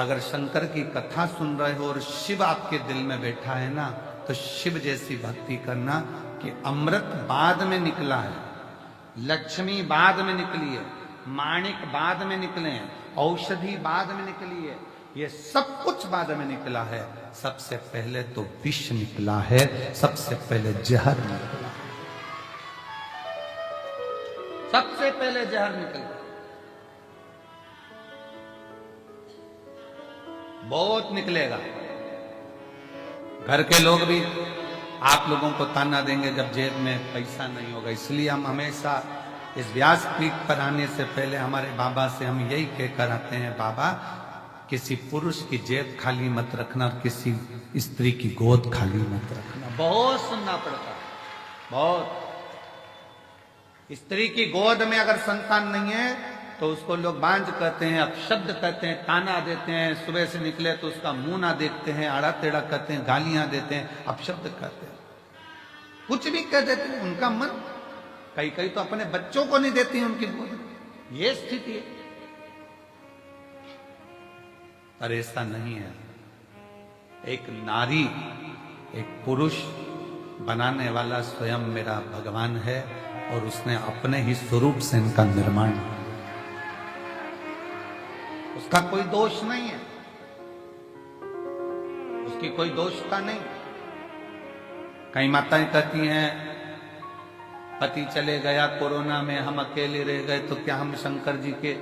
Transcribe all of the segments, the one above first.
अगर शंकर की कथा सुन रहे हो और शिव आपके दिल में बैठा है ना, तो शिव जैसी भक्ति करना कि अमृत बाद में निकला है, लक्ष्मी बाद में निकली है, माणिक बाद में निकले हैं, औषधि बाद में निकली है, ये सब कुछ बाद में निकला है। सबसे पहले तो विष निकला है, सबसे पहले जहर निकला है, सबसे पहले जहर निकला। बहुत निकलेगा। घर के लोग भी आप लोगों को ताना देंगे जब जेब में पैसा नहीं होगा। इसलिए हम हमेशा इस व्यासपीठ पर आने से पहले हमारे बाबा से हम यही कहकर आते हैं, बाबा किसी पुरुष की जेब खाली मत रखना और किसी स्त्री की गोद खाली मत रखना। बहुत सुनना पड़ता है, बहुत। स्त्री की गोद में अगर संतान नहीं है तो उसको लोग बांझ कहते हैं, अपशब्द कहते हैं, ताना देते हैं, सुबह से निकले तो उसका मुंह ना देखते हैं, आड़ा टेढ़ा कहते हैं, गालियां देते हैं, अपशब्द कहते हैं, कुछ भी कह देते हैं। उनका मन कई कई तो अपने बच्चों को नहीं देती उनकी गोद में। ये स्थिति है। पर ऐसा नहीं है। एक नारी, एक पुरुष बनाने वाला स्वयं मेरा भगवान है और उसने अपने ही स्वरूप से इनका निर्माण किया। उसका कोई दोष नहीं है, उसकी कोई दोषता नहीं। कई माताएं कहती हैं पति चले गया कोरोना में, हम अकेले रह गए, तो क्या हम शंकर जी के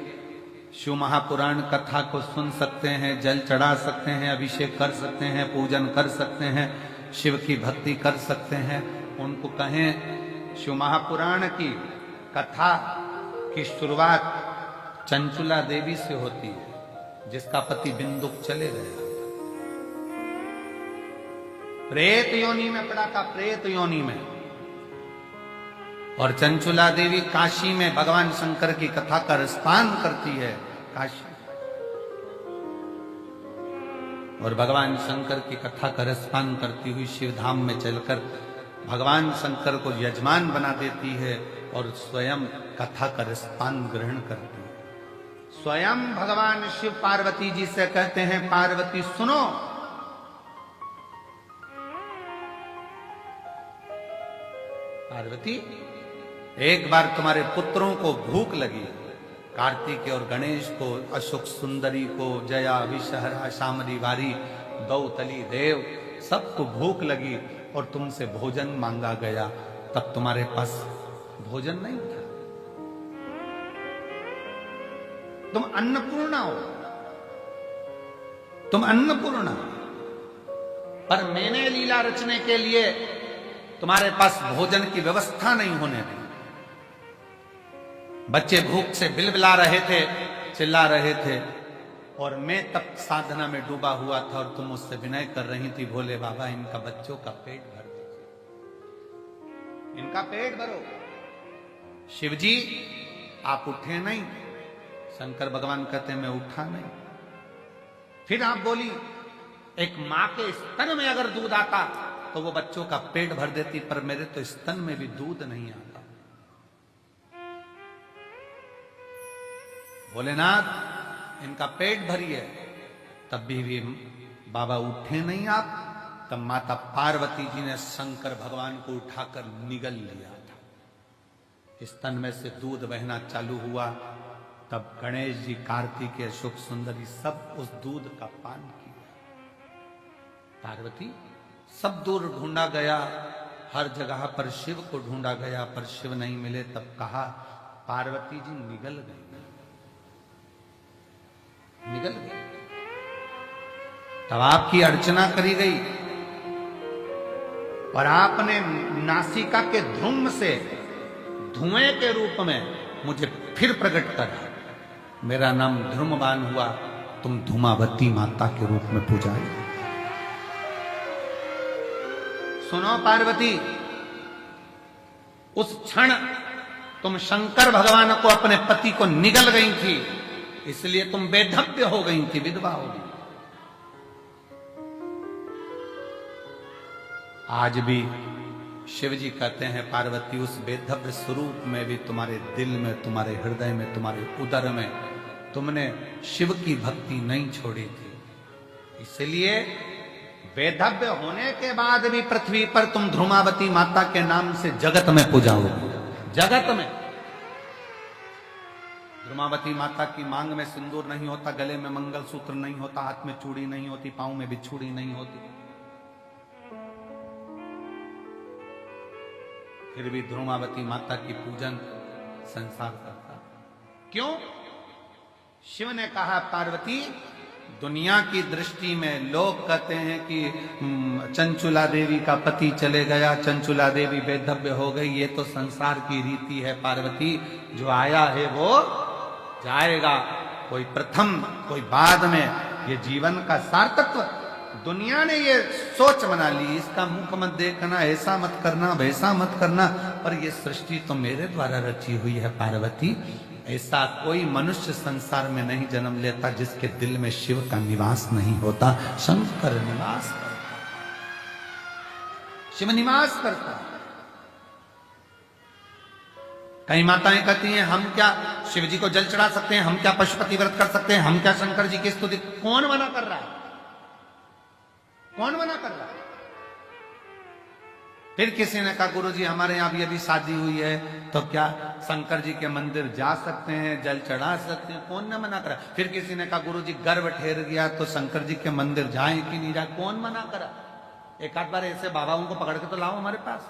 शिव महापुराण कथा को सुन सकते हैं, जल चढ़ा सकते हैं, अभिषेक कर सकते हैं, पूजन कर सकते हैं, शिव की भक्ति कर सकते हैं? उनको कहें शिव महापुराण की कथा की शुरुआत चंचुला देवी से होती है, जिसका पति बिंदुक चले गया, प्रेत योनि में पड़ा था, प्रेत योनि में। और चंचुला देवी काशी में भगवान शंकर की कथा का रसपान करती है, काशी। और भगवान शंकर की कथा का रसपान करती हुई शिवधाम में चलकर भगवान शंकर को यजमान बना देती है और स्वयं कथा का रसपान ग्रहण करती है। स्वयं भगवान शिव पार्वती जी से कहते हैं, पार्वती सुनो, पार्वती एक बार तुम्हारे पुत्रों को भूख लगी, कार्तिक और गणेश को, अशोक सुंदरी को, जया विषहरा शामरी वारी दौतली देव, सबको भूख लगी और तुमसे भोजन मांगा गया, तब तुम्हारे पास भोजन नहीं था। तुम अन्नपूर्णा हो, तुम अन्नपूर्णा, पर मैंने लीला रचने के लिए तुम्हारे पास भोजन की व्यवस्था नहीं होने दी। बच्चे भूख से बिलबिला रहे थे, चिल्ला रहे थे, और मैं तब साधना में डूबा हुआ था और तुम मुझसे विनय कर रही थी, भोले बाबा इनका बच्चों का पेट भर दीजिए, इनका पेट भरो। शिवजी आप उठे नहीं, शंकर भगवान कहते मैं उठा नहीं। फिर आप बोली एक मां के स्तन में अगर दूध आता तो वो बच्चों का पेट भर देती, पर मेरे तो स्तन में भी दूध नहीं आता। भोलेनाथ इनका पेट भरिए, तब भी बाबा उठे नहीं आप। तब माता पार्वती जी ने शंकर भगवान को उठाकर निगल लिया था, स्तन में से दूध बहना चालू हुआ। तब गणेश जी, कार्तिक, अशोक सुंदरी सब उस दूध का पान किया। पार्वती सब दूर ढूंढा गया, हर जगह पर शिव को ढूंढा गया, पर शिव नहीं मिले। तब कहा पार्वती जी निगल गई, निगल गई। तब आपकी अर्चना करी गई और आपने नासिका के धूम से धुएं के रूप में मुझे फिर प्रकट कर, मेरा नाम ध्रुमवान हुआ, तुम धूमावती माता के रूप में पूजाई। सुनो पार्वती, उस क्षण तुम शंकर भगवान को, अपने पति को निगल गई थी, इसलिए तुम बेधव्य हो गई थी, विधवा हो गई। आज भी शिव जी कहते हैं पार्वती उस बेधव्य स्वरूप में भी तुम्हारे दिल में, तुम्हारे हृदय में, तुम्हारे उदर में तुमने शिव की भक्ति नहीं छोड़ी थी। इसलिए वेधव्य होने के बाद भी पृथ्वी पर तुम ध्रुमावती माता के नाम से जगत में पूजाओगे। जगत में ध्रुमावती माता की मांग में सिंदूर नहीं होता, गले में मंगलसूत्र नहीं होता, हाथ में चूड़ी नहीं होती, पांव में बिछुड़ी नहीं होती, फिर भी ध्रुमावती माता की पूजन संसार करता। क्यों? शिव ने कहा पार्वती, दुनिया की दृष्टि में लोग कहते हैं कि चंचुला देवी का पति चले गया, चंचुला देवी वेधव्य हो गई, ये तो संसार की रीति है पार्वती, जो आया है वो जाएगा, कोई प्रथम कोई बाद में, ये जीवन का सार्थत्व। दुनिया ने ये सोच बना ली, इसका मुख मत देखना, ऐसा मत करना, वैसा मत करना, पर ये सृष्टि तो मेरे द्वारा रची हुई है पार्वती। ऐसा कोई मनुष्य संसार में नहीं जन्म लेता जिसके दिल में शिव का निवास नहीं होता। शंकर निवास करता, शिव निवास करता। कई माताएं कहती हैं हम क्या शिव जी को जल चढ़ा सकते हैं, हम क्या पशुपति व्रत कर सकते हैं, हम क्या शंकर जी की स्तुति। कौन मना कर रहा है? कौन मना कर रहा है? फिर किसी ने कहा गुरुजी हमारे यहां भी अभी शादी हुई है, तो क्या शंकर जी के मंदिर जा सकते हैं, जल चढ़ा सकते हैं? कौन ने मना करा? फिर किसी ने कहा गुरुजी गर्भ ठहर गया तो शंकर जी के मंदिर जाएं कि नहीं जाए? कौन मना करा? एक आध बार ऐसे बाबाओं को पकड़ के तो लाओ हमारे पास,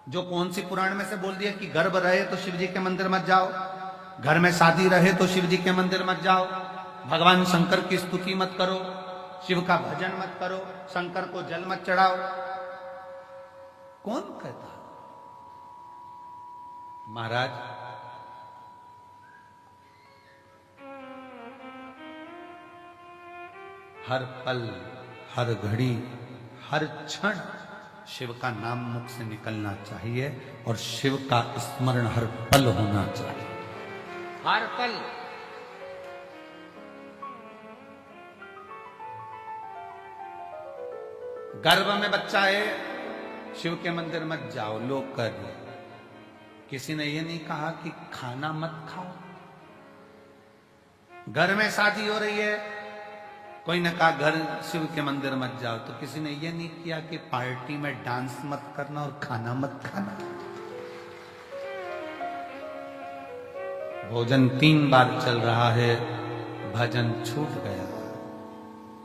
जो कौन सी पुराण में से बोल दिया कि गर्भ रहे तो शिव जी के मंदिर मत जाओ, घर में शादी रहे तो शिव जी के मंदिर मत जाओ, भगवान शंकर की स्तुति मत करो, शिव का भजन मत करो, शंकर को जल मत चढ़ाओ। कौन कहता? महाराज हर पल, हर घड़ी, हर क्षण शिव का नाम मुख से निकलना चाहिए और शिव का स्मरण हर पल होना चाहिए। हर पल। गर्भ में बच्चा है, शिव के मंदिर मत जाओ, लोग कर रहे। किसी ने यह नहीं कहा कि खाना मत खाओ। घर में शादी हो रही है, कोई ने कहा घर शिव के मंदिर मत जाओ, तो किसी ने यह नहीं किया कि पार्टी में डांस मत करना और खाना मत खाना। भोजन 3 बार चल रहा है, भजन छूट गया।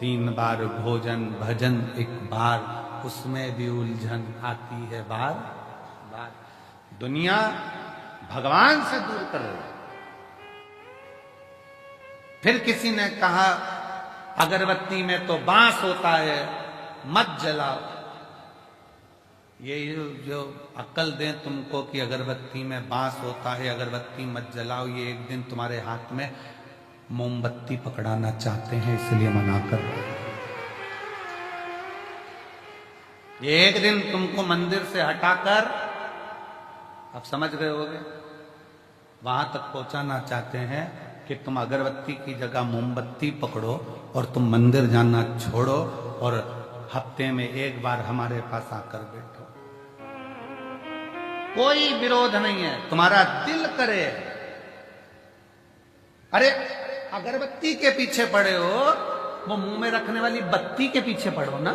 3 बार भोजन भजन, 1 बार उसमें भी उलझन आती है बार बार। दुनिया भगवान से दूर कर रही। फिर किसी ने कहा अगरबत्ती में तो बांस होता है, मत जलाओ। ये जो अक्ल दें तुमको कि अगरबत्ती में बांस होता है, अगरबत्ती मत जलाओ, ये एक दिन तुम्हारे हाथ में मोमबत्ती पकड़ाना चाहते हैं, इसलिए मना कर रहे हैं। एक दिन तुमको मंदिर से हटाकर, अब समझ गए होगे, वहां तक पहुंचाना चाहते हैं कि तुम अगरबत्ती की जगह मोमबत्ती पकड़ो और तुम मंदिर जाना छोड़ो और हफ्ते में 1 बार हमारे पास आकर बैठो। कोई विरोध नहीं है, तुम्हारा दिल करे। अरे अगरबत्ती के पीछे पड़े हो, वो मुंह में रखने वाली बत्ती के पीछे पड़ो ना।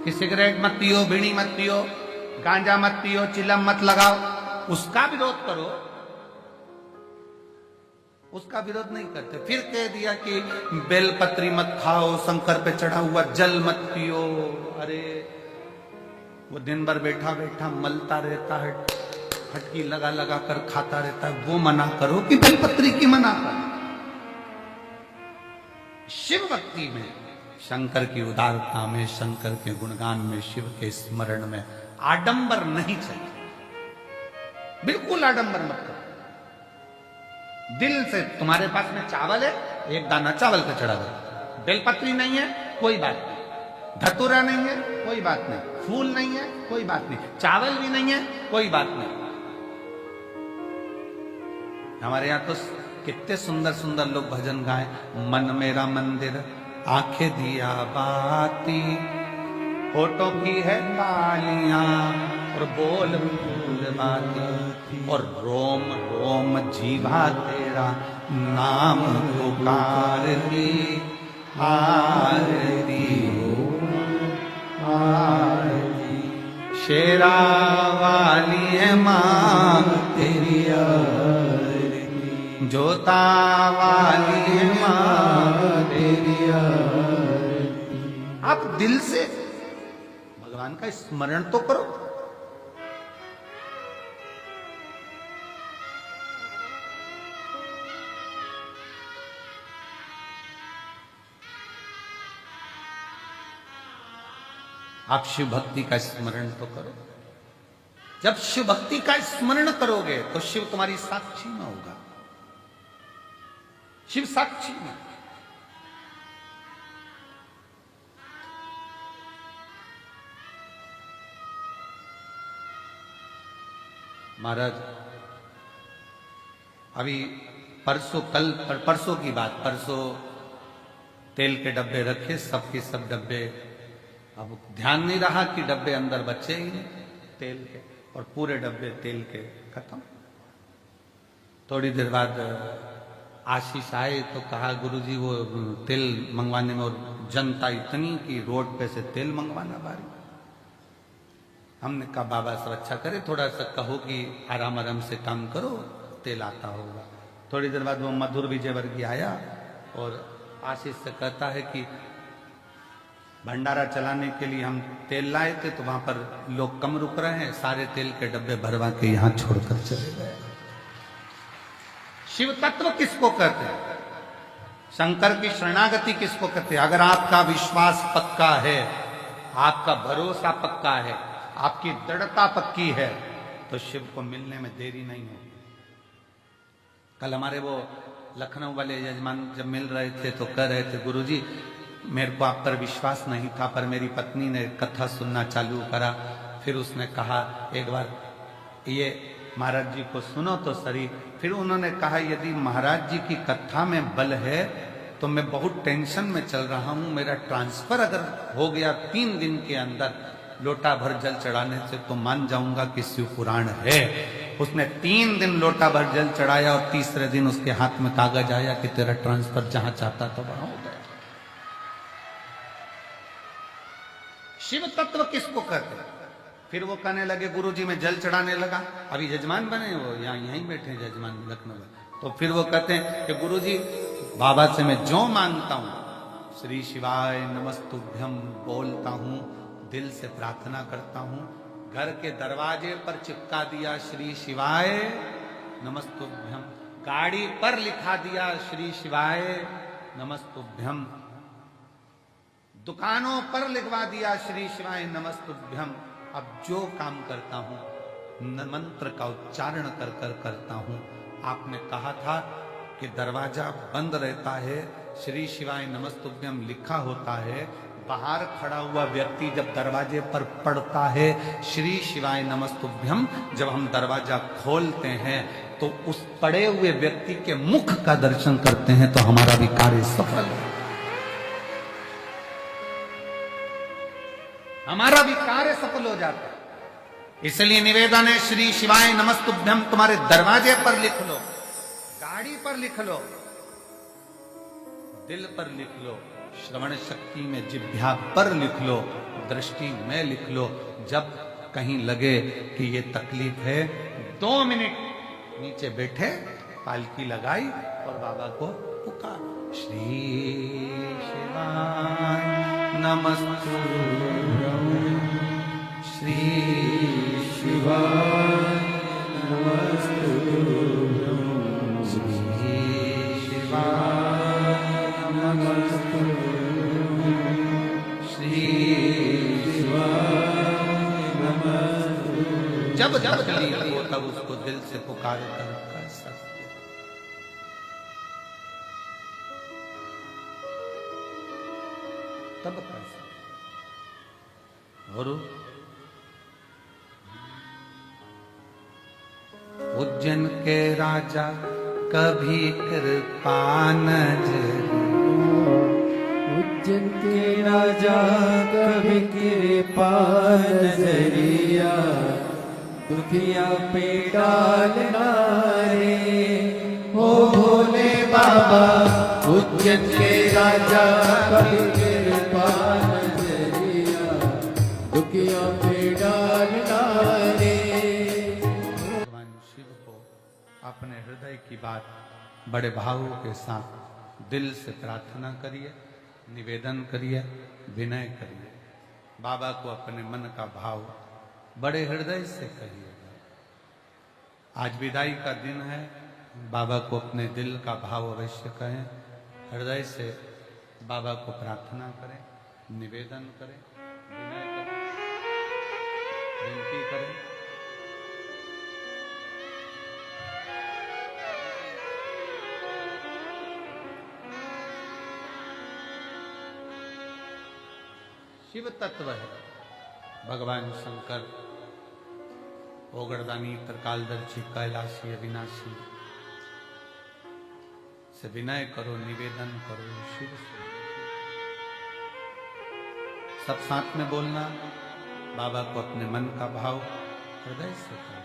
कि सिगरेट मत पियो, बीड़ी मत पियो, गांजा मत पियो, चिलम मत लगाओ, उसका विरोध करो। उसका विरोध नहीं करते। फिर कह दिया कि बेलपत्री मत खाओ, शंकर पे चढ़ा हुआ जल मत पियो। अरे वो दिन भर बैठा बैठा मलता रहता है, फटकी लगा लगा कर खाता रहता है, वो मना करो कि बेलपत्री की मना करो। शिव भक्ति में, शंकर की उदारता में, शंकर के गुणगान में, शिव के स्मरण में आडंबर नहीं चाहिए। बिल्कुल आडंबर मत करो। दिल से, तुम्हारे पास में चावल है, 1 दाना चावल का चढ़ा दो। बेलपत्री नहीं है, कोई बात नहीं। धतूरा नहीं है, कोई बात नहीं। फूल नहीं है, कोई बात नहीं। चावल भी नहीं है, कोई बात नहीं। हमारे यहां तो कितने सुंदर सुंदर लोग भजन गाए। मन मेरा मंदिर, आंखें दिया बाती, होठों की है तालियां और बोल फूल बाती, और रोम रोम जीवा तेरा नाम को पुकार ली आरती आरती, शेरा वाली है माँ तेरी आरती, जोता वाली है माँ तेरी आरती। आप दिल से भगवान का स्मरण तो करो। आप शिव भक्ति का स्मरण तो करो। जब शिव भक्ति का स्मरण करोगे तो शिव तुम्हारी साक्षी में होगा, शिव साक्षी में। महाराज अभी परसों की बात, परसों तेल के डब्बे रखे, सबके सब डब्बे, अब ध्यान नहीं रहा कि डब्बे अंदर बचे ही नहीं तेल के, और पूरे डब्बे तेल के खत्म। थोड़ी देर बाद आशीष आए तो कहा गुरुजी वो तेल मंगवाने में, और जनता इतनी कि रोड पे से तेल मंगवाना भारी। हमने कहा बाबा सब अच्छा करे, थोड़ा सा कहो कि आराम आराम से काम करो, तेल आता होगा। थोड़ी देर बाद वो मधुर विजयवर्गीय आया और आशीष से कहता है कि भंडारा चलाने के लिए हम तेल लाए थे, तो वहां पर लोग कम रुक रहे हैं, सारे तेल के डब्बे भरवा के यहां छोड़कर चले गए। शिव तत्व किसको कहते हैं? शंकर की शरणागति किसको कहते हैं? अगर आपका विश्वास पक्का है, आपका भरोसा पक्का है, आपकी दृढ़ता पक्की है, तो शिव को मिलने में देरी नहीं होगी। कल हमारे वो लखनऊ वाले यजमान जब मिल रहे थे तो कह रहे थे गुरुजी मेरे को आप पर विश्वास नहीं था, पर मेरी पत्नी ने कथा सुनना चालू करा, फिर उसने कहा एक बार ये महाराज जी को सुनो तो सही। फिर उन्होंने कहा यदि महाराज जी की कथा में बल है तो मैं बहुत टेंशन में चल रहा हूं, मेरा ट्रांसफर अगर हो गया 3 दिन के अंदर लोटा भर जल चढ़ाने से तो मान जाऊंगा कि शिव पुराण है। उसने 3 दिन लोटा भर जल चढ़ाया और तीसरे दिन उसके हाथ में कागज आया कि तेरा ट्रांसफर जहां चाहता था वहां हो गया। शिव तत्व किसको कहते हैं? फिर वो कहने लगे गुरुजी मैं जल चढ़ाने लगा, अभी जजमान बने वो यहीं बैठे हैं जजमान लखनऊ में। तो फिर वो कहते हैं कि गुरुजी बाबा से मैं जो मांगता हूं श्री शिवाय नमस्तुभ्यम बोलता हूं, दिल से प्रार्थना करता हूं, घर के दरवाजे पर चिपका दिया श्री शिवाय नमस्तुभ्यम, गाड़ी पर लिखा दिया श्री शिवाय नमस्तुभ्यम, दुकानों पर लिखवा दिया श्री शिवाय नमस्तुभ्यम। अब जो काम करता हूं मंत्र का उच्चारण कर कर करता हूं। आपने कहा था कि दरवाजा बंद रहता है, श्री शिवाय नमस्तुभ्यम लिखा होता है, बाहर खड़ा हुआ व्यक्ति जब दरवाजे पर पढ़ता है श्री शिवाय नमस्तुभ्यम, जब हम दरवाजा खोलते हैं तो उस पड़े हुए व्यक्ति के मुख का दर्शन करते हैं तो हमारा भी कार्य सफल है, हमारा भी कार्य सफल हो जाता है। इसलिए निवेदन है श्री शिवाय नमस्तुभ्यम तुम्हारे दरवाजे पर लिख लो, गाड़ी पर लिख लो, दिल पर लिख लो, श्रवण शक्ति में जिह्वा पर लिख लो, दृष्टि में लिख लो। जब कहीं लगे कि ये तकलीफ है 2 मिनट नीचे बैठे, पालकी लगाई और बाबा को पुकारो श्री शिवाय नमस्तुभ्यम, श्री शिवाय नमस्तुभ्यम, श्री शिवाय नमस्तुभ्यम, श्री शिवाय नमस्तुभ्यम। जब जब तकलीफ हो तब उसको दिल से पुकार कर सकते, तब कर सकते। और उज्जैन के राजा कभी कृपा नजरिया, उज्जैन के राजा कभी कृपा नजरिया, दुखिया पे डालना रे, ओ भोले बाबा बाबा उज्जैन के राजा कभी कृपा नजरिया दुखियों पे डालना रे। भगवान शिव को अपने हृदय की बात बड़े भावों के साथ दिल से प्रार्थना करिए, निवेदन करिए, विनय करिए। बाबा को अपने मन का भाव बड़े हृदय से कहिएगा। आज विदाई का दिन है, बाबा को अपने दिल का भाव अवश्य कहें, हृदय से बाबा को प्रार्थना करें, निवेदन करें, विनय करें, विनती करें। शिव तत्व है भगवान शंकर, ओगरदानी, त्रिकालदर्शी, कैलाशी, अविनाशी से विनय करो, निवेदन करो शिव से। सब साथ में बोलना, बाबा को अपने मन का भाव हृदय से करो।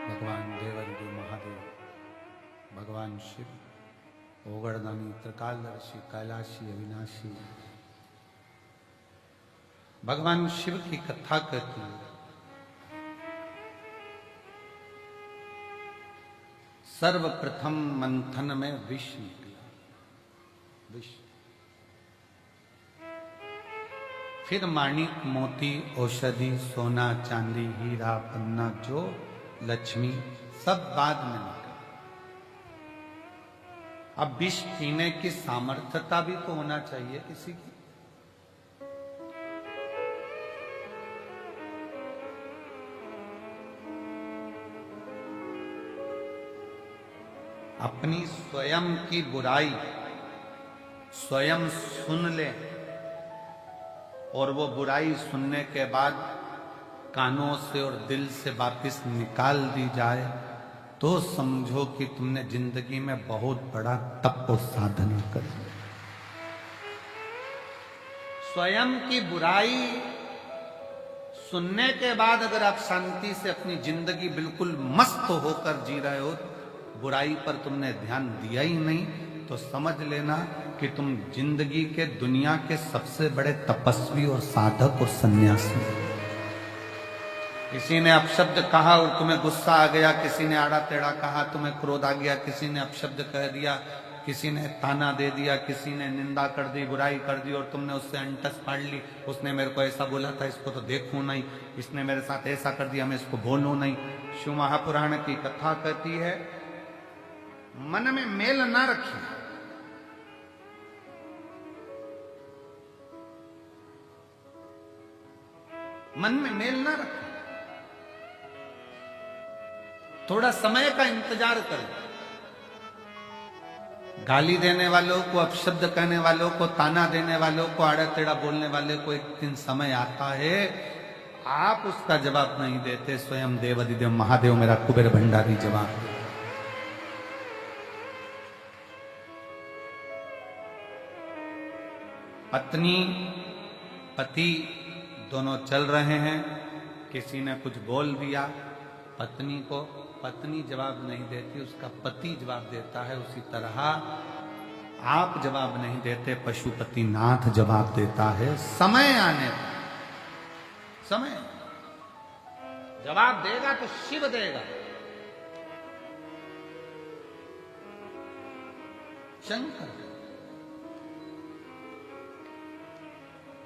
भगवान देवदेव महादेव, भगवान शिव, ओगरदानी, त्रिकालदर्शी, कैलाशी, अविनाशी, भगवान शिव की कथा कहती है। सर्वप्रथम मंथन में विष निकला, विष, फिर माणिक, मोती, औषधि, सोना, चांदी, हीरा, पन्ना, जो लक्ष्मी, सब बाद में निकला। अब विष पीने की सामर्थ्यता भी तो होना चाहिए किसी की। अपनी स्वयं की बुराई स्वयं सुन ले और वो बुराई सुनने के बाद कानों से और दिल से वापस निकाल दी जाए तो समझो कि तुमने जिंदगी में बहुत बड़ा तप और साधना कर ली। स्वयं की बुराई सुनने के बाद अगर आप शांति से अपनी जिंदगी बिल्कुल मस्त होकर जी रहे हो, बुराई पर तुमने ध्यान दिया ही नहीं, तो समझ लेना कि तुम जिंदगी के दुनिया के सबसे बड़े तपस्वी और साधक और सन्यासी। किसी ने अपशब्द कहा और तुम्हें गुस्सा आ गया, किसी ने आड़ा टेढ़ा कहा, तुम्हें क्रोध आ गया, किसी ने अपशब्द कह दिया, किसी ने ताना दे दिया, किसी ने निंदा कर दी, बुराई कर दी, और तुमने उससे अंटस फाड़ ली। उसने मेरे को ऐसा बोला था, इसको तो देखूं नहीं, इसने मेरे साथ ऐसा कर दिया, मैं इसको बोलूं नहीं। शिव महापुराण की कथा कहती है, मन में मेल ना रखिए, मन में मेल ना रखें, थोड़ा समय का इंतजार करें। गाली देने वालों को, अपशब्द कहने वालों को, ताना देने वालों को, आड़ा टेढ़ा बोलने वाले को एक दिन समय आता है, आप उसका जवाब नहीं देते, स्वयं देवाधिदेव महादेव मेरा कुबेर भंडारी जवाब दे। पत्नी पति दोनों चल रहे हैं, किसी ने कुछ बोल दिया पत्नी को, पत्नी जवाब नहीं देती, उसका पति जवाब देता है। उसी तरह आप जवाब नहीं देते, पशुपति नाथ जवाब देता है। समय आने पर, समय जवाब देगा तो शिव देगा, शंकर।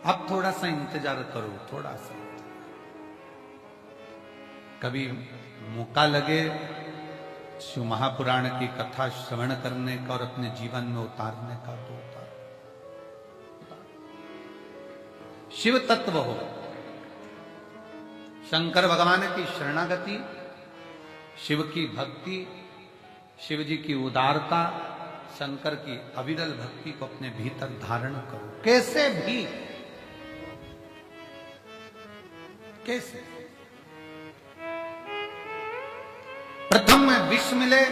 अब थोड़ा सा इंतजार करो, थोड़ा सा, कभी मौका लगे शिव महापुराण की कथा श्रवण करने का और अपने जीवन में उतारने का, तो उतार। शिव तत्व हो, शंकर भगवान की शरणागति, शिव की भक्ति, शिव जी की उदारता, शंकर की अविरल भक्ति को अपने भीतर धारण करो, कैसे भी, कैसे। प्रथम में विष मिले,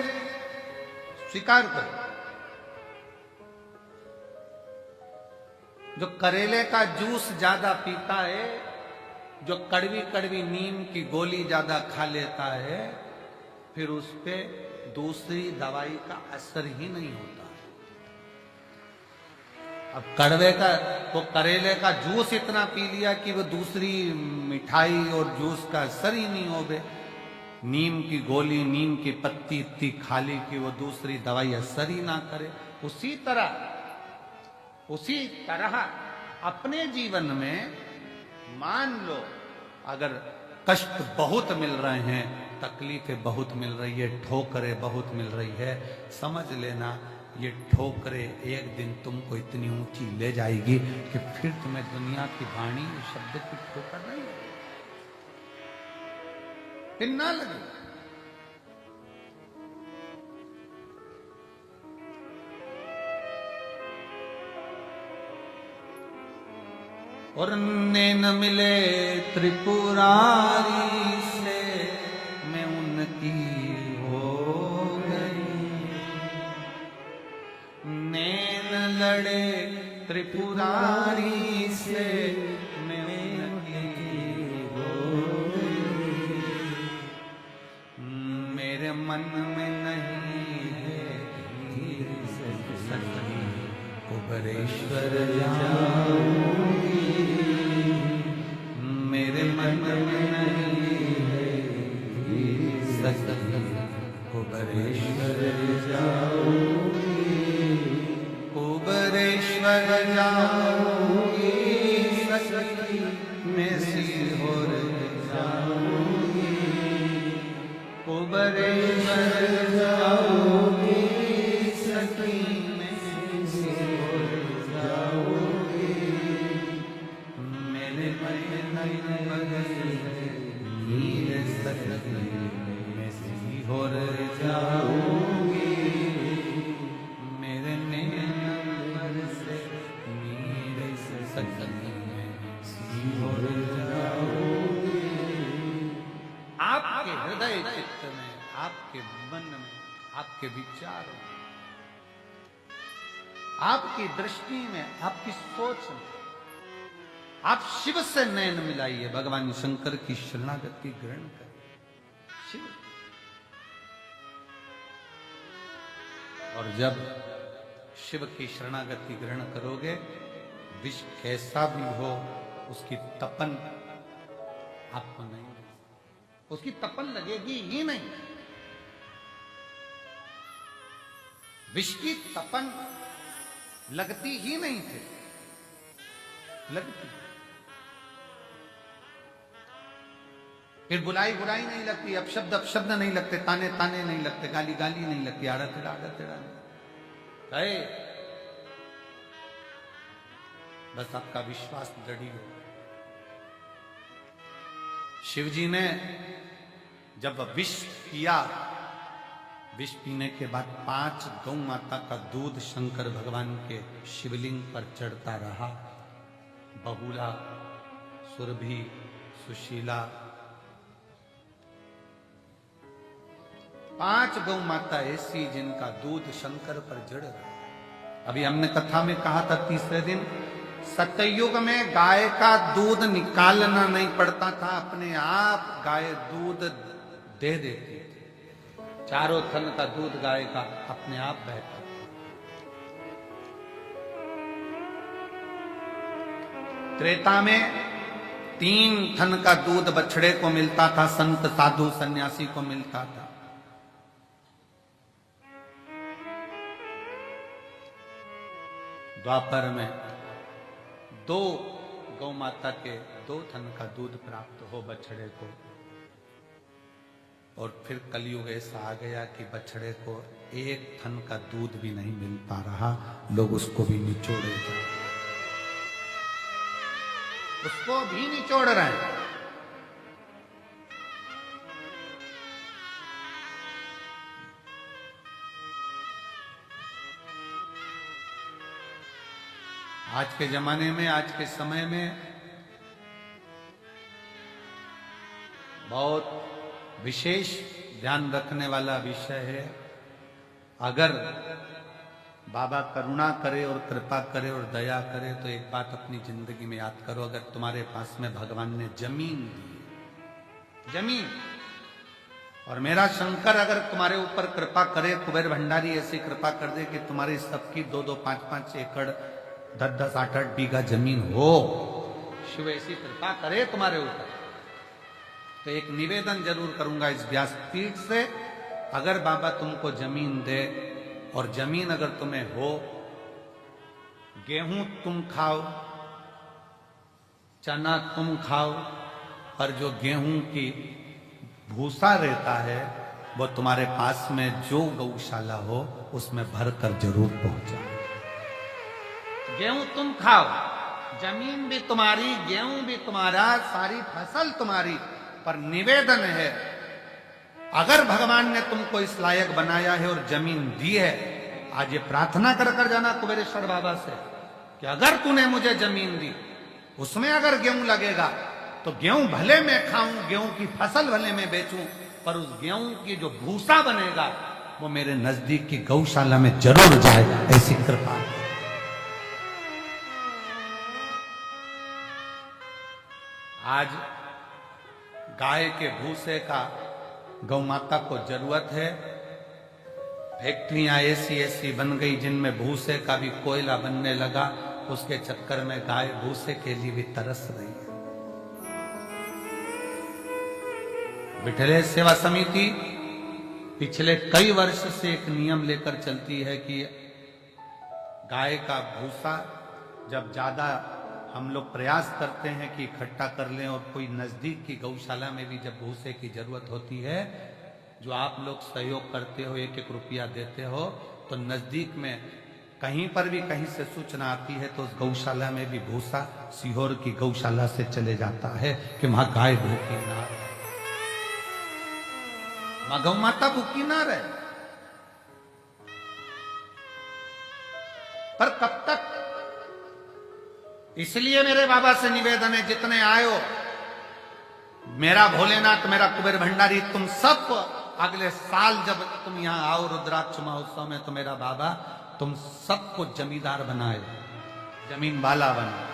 स्वीकार करो। जो करेले का जूस ज्यादा पीता है, जो कड़वी कड़वी नीम की गोली ज्यादा खा लेता है, फिर उस पे दूसरी दवाई का असर ही नहीं होता। अब कड़वे का, वो करेले का जूस इतना पी लिया कि वो दूसरी मिठाई और जूस का असर ही नहीं हो गए। नीम की गोली, नीम की पत्ती इतनी खाली कि वो दूसरी दवाई असर ही ना करे। उसी तरह अपने जीवन में मान लो, अगर कष्ट बहुत मिल रहे हैं, तकलीफें बहुत मिल रही है, ठोकरें बहुत मिल रही है, समझ लेना ये ठोकरें एक दिन तुमको इतनी ऊंची ले जाएगी कि फिर तुम्हें दुनिया की वाणी, शब्द की ठोकर नहीं लगेगी, फिर ना लगे। और नैन मिले त्रिपुरारी से, मैं उनकी हो गई। नैन लड़े त्रिपुरारी से, मैं उनकी हो गई। मेरे मन में नहीं है धीर सखी, कुबेरेश्वर जाऊंगी। मेरे मन में नहीं है धीर सखी, कुबेरेश्वर जाऊंगी। कुबेरेश्वर जाऊंगी सखी, मैं सीहोर जाऊंगी। कुबेरेश्वर जाऊंगी सखी, मैं सीहोर जाऊंगी। मेरे मन नहीं है नीर सखी, मैं सीहोर जाऊंगी। मेरे नैन से नीर सखी, मैं सीहोर जाऊंगी। आपके हृदय चित्त में, आपके मन में, आपके विचारों में, आपकी दृष्टि में, आपकी सोच में आप शिव से नयन मिलाइए, भगवान शंकर की शरणागति ग्रहण करें। शिव और जब शिव की शरणागति ग्रहण करोगे, विष कैसा भी हो उसकी तपन आपको नहीं, उसकी तपन लगेगी ही नहीं। विष की तपन लगती ही नहीं थी, लगती। फिर बुलाई बुलाई नहीं लगती, अपशब्द नहीं लगते, ताने ताने नहीं लगते, गाली गाली नहीं लगती, आड़ा टेढ़ा नहीं। गए बस आपका विश्वास दृढ़ हो। शिवजी ने जब विष पिया, विष पीने के बाद 5 गौ माता का दूध शंकर भगवान के शिवलिंग पर चढ़ता रहा। बहुला, सुरभि, सुशीला, 5 गौ माता ऐसी जिनका दूध शंकर पर जड़ रहा। अभी हमने कथा में कहा था तीसरे दिन, सतयुग में गाय का दूध निकालना नहीं पड़ता था, अपने आप गाय दूध दे देती थी। चारों थन का दूध गाय का अपने आप बहता था। त्रेता में 3 थन का दूध बछड़े को मिलता था, संत साधु सन्यासी को मिलता था। द्वापर में 2 गौ माता के 2 थन का दूध प्राप्त हो बछड़े को। और फिर कलयुग ऐसा आ गया कि बछड़े को 1 थन का दूध भी नहीं मिल पा रहा, लोग उसको भी निचोड़े जा रहे, उसको भी निचोड़ रहे हैं। आज के जमाने में, आज के समय में बहुत विशेष ध्यान रखने वाला विषय है। अगर बाबा करुणा करे और कृपा करे और दया करे तो एक बात अपनी जिंदगी में याद करो, अगर तुम्हारे पास में भगवान ने जमीन दी, जमीन, और मेरा शंकर अगर तुम्हारे ऊपर कृपा करे, कुबेर भंडारी ऐसी कृपा कर दे कि तुम्हारी सबकी 2-2, 5-5 एकड़, 10-10, 8-8 बीघा जमीन हो, शिव ऐसी कृपा करे तुम्हारे ऊपर, तो एक निवेदन जरूर करूंगा इस व्यासपीठ से, अगर बाबा तुमको जमीन दे और जमीन अगर तुम्हें हो, गेहूं तुम खाओ, चना तुम खाओ, पर जो गेहूं की भूसा रहता है वो तुम्हारे पास में जो गौशाला हो उसमें भरकर जरूर पहुंचाओ। गेहूं तुम खाओ, जमीन भी तुम्हारी, गेहूं भी तुम्हारा, सारी फसल तुम्हारी, पर निवेदन है, अगर भगवान ने तुमको इस लायक बनाया है और जमीन दी है, आज ये प्रार्थना कर कर जाना कुबेरेश्वर बाबा से कि अगर तूने मुझे जमीन दी, उसमें अगर गेहूं लगेगा तो गेहूं भले मैं खाऊं, गेहूं की फसल भले मैं बेचूं, पर उस गेहूं की जो भूसा बनेगा वो मेरे नजदीक की गौशाला में जरूर जाए, ऐसी कृपा है। आज गाय के भूसे का गौ माता को जरूरत है। फैक्ट्रियां ऐसी ऐसी बन गई जिनमें भूसे का भी कोयला बनने लगा, उसके चक्कर में गाय भूसे के लिए भी तरस रही है। विठले सेवा समिति पिछले कई वर्ष से एक नियम लेकर चलती है कि गाय का भूसा जब ज्यादा हम लोग प्रयास करते हैं कि इकट्ठा कर लें, और कोई नजदीक की गौशाला में भी जब भूसे की जरूरत होती है, जो आप लोग सहयोग करते हो, 1-1 रुपया देते हो, तो नजदीक में कहीं पर भी कहीं से सूचना आती है तो उस गौशाला में भी भूसा सीहोर की गौशाला से चले जाता है कि वहां गाय भूखी ना रहे, वहां गौ माता भूखी ना रहे। पर कब तक? इसलिए मेरे बाबा से निवेदन है, जितने आयो, मेरा भोलेनाथ, मेरा कुबेर भंडारी, तुम सब अगले साल जब तुम यहां आओ रुद्राक्ष महोत्सव में, तो मेरा बाबा तुम सबको जमींदार बनाए, जमीन वाला बनाए,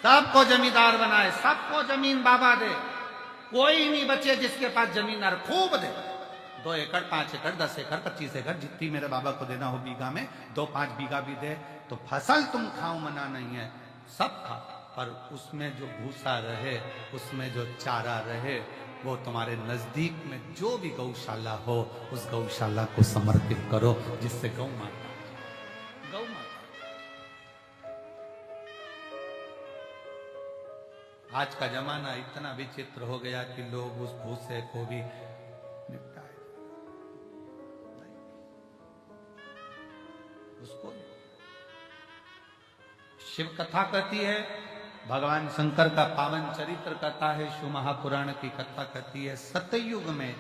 सबको जमींदार बनाए, सबको जमीन बाबा दे, कोई नहीं बचे जिसके पास जमीन ना, खूब दे, 2 एकड़, 5 एकड़, 10 एकड़, 25 एकड़, जितनी मेरे बाबा को देना हो बीघा में, 2-5 बीघा भी दे, तो फसल तुम खाओ मना नहीं है, सब खा, पर उसमें जो भूसा रहे, उसमें जो चारा रहे, वो तुम्हारे नजदीक में जो भी गौशाला हो, उस गौशाला को समर्पित करो, जिससे गौ माता। आज का जमाना इतना विचित्र हो गया कि लोग उस भूसे को भी निपटाए, उसको शिव कथा कहती है, भगवान शंकर का पावन चरित्र कथा है, शिव महापुराण की कथा कहती है, सतयुग में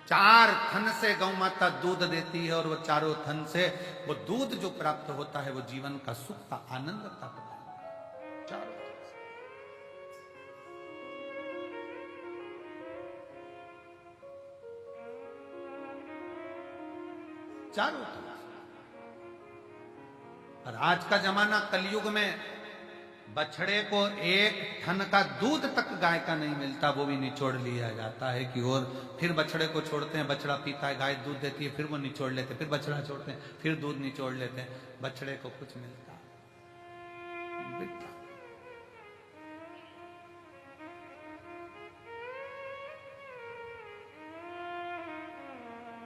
4 थन से गौ माता दूध देती है, और वो चारों थन से वो दूध जो प्राप्त होता है वो जीवन का सुख का आनंद का चारों चारों तरफ। और आज का जमाना कलयुग में बछड़े को 1 थन का दूध तक गाय का नहीं मिलता, वो भी निचोड़ लिया जाता है कि और फिर बछड़े को छोड़ते हैं, बछड़ा पीता है, गाय दूध देती है, फिर वो निचोड़ लेते, फिर बछड़ा छोड़ते हैं, फिर दूध निचोड़ लेते हैं, बछड़े को कुछ मिलता बेटा।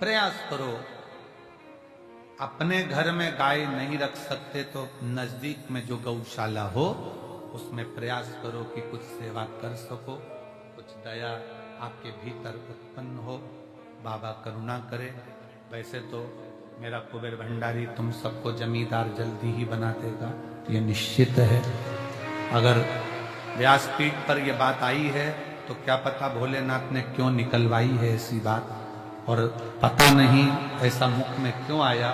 प्रयास करो, अपने घर में गाय नहीं रख सकते तो नजदीक में जो गौशाला हो उसमें प्रयास करो कि कुछ सेवा कर सको, कुछ दया आपके भीतर उत्पन्न हो, बाबा करुणा करे। वैसे तो मेरा कुबेर भंडारी तुम सबको जमींदार जल्दी ही बना देगा, ये निश्चित है। अगर व्यासपीठ पर यह बात आई है तो क्या पता भोलेनाथ ने क्यों निकलवाई है ऐसी बात, और पता नहीं ऐसा मुख में क्यों आया,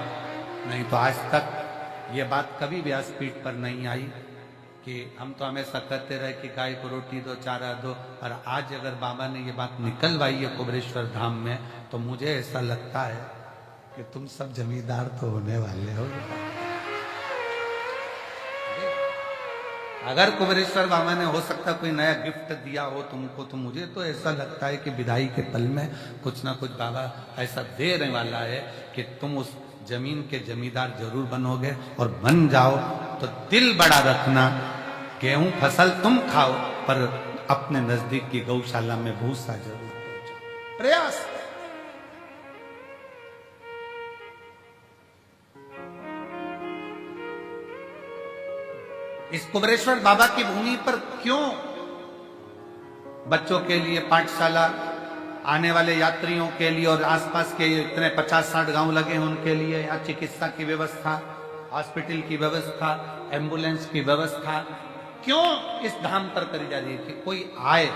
नहीं तो आज तक ये बात कभी व्यासपीठ पर नहीं आई कि हम तो हमेशा कहते रहे कि गाय को रोटी दो, चारा दो, और आज अगर बाबा ने ये बात निकलवाई है कुबेरेश्वर धाम में, तो मुझे ऐसा लगता है कि तुम सब जमींदार तो होने वाले हो। अगर कुबेरेश्वर बाबा ने हो सकता कोई नया गिफ्ट दिया हो तुमको, तो मुझे तो ऐसा लगता है कि विदाई के पल में कुछ ना कुछ बाबा ऐसा देने वाला है कि तुम उस जमीन के जमींदार जरूर बनोगे, और बन जाओ तो दिल बड़ा रखना, गेहूं फसल तुम खाओ पर अपने नजदीक की गौशाला में भूसा जरूर पहुंचाओ। प्रयास इस कुबेरेश्वर बाबा की भूमि पर क्यों बच्चों के लिए पाठशाला, आने वाले यात्रियों के लिए और आसपास के इतने 50-60 गांव लगे हैं उनके लिए यहाँ चिकित्सा की व्यवस्था, हॉस्पिटल की व्यवस्था, एम्बुलेंस की व्यवस्था क्यों इस धाम पर करी जा रही है कि कोई आए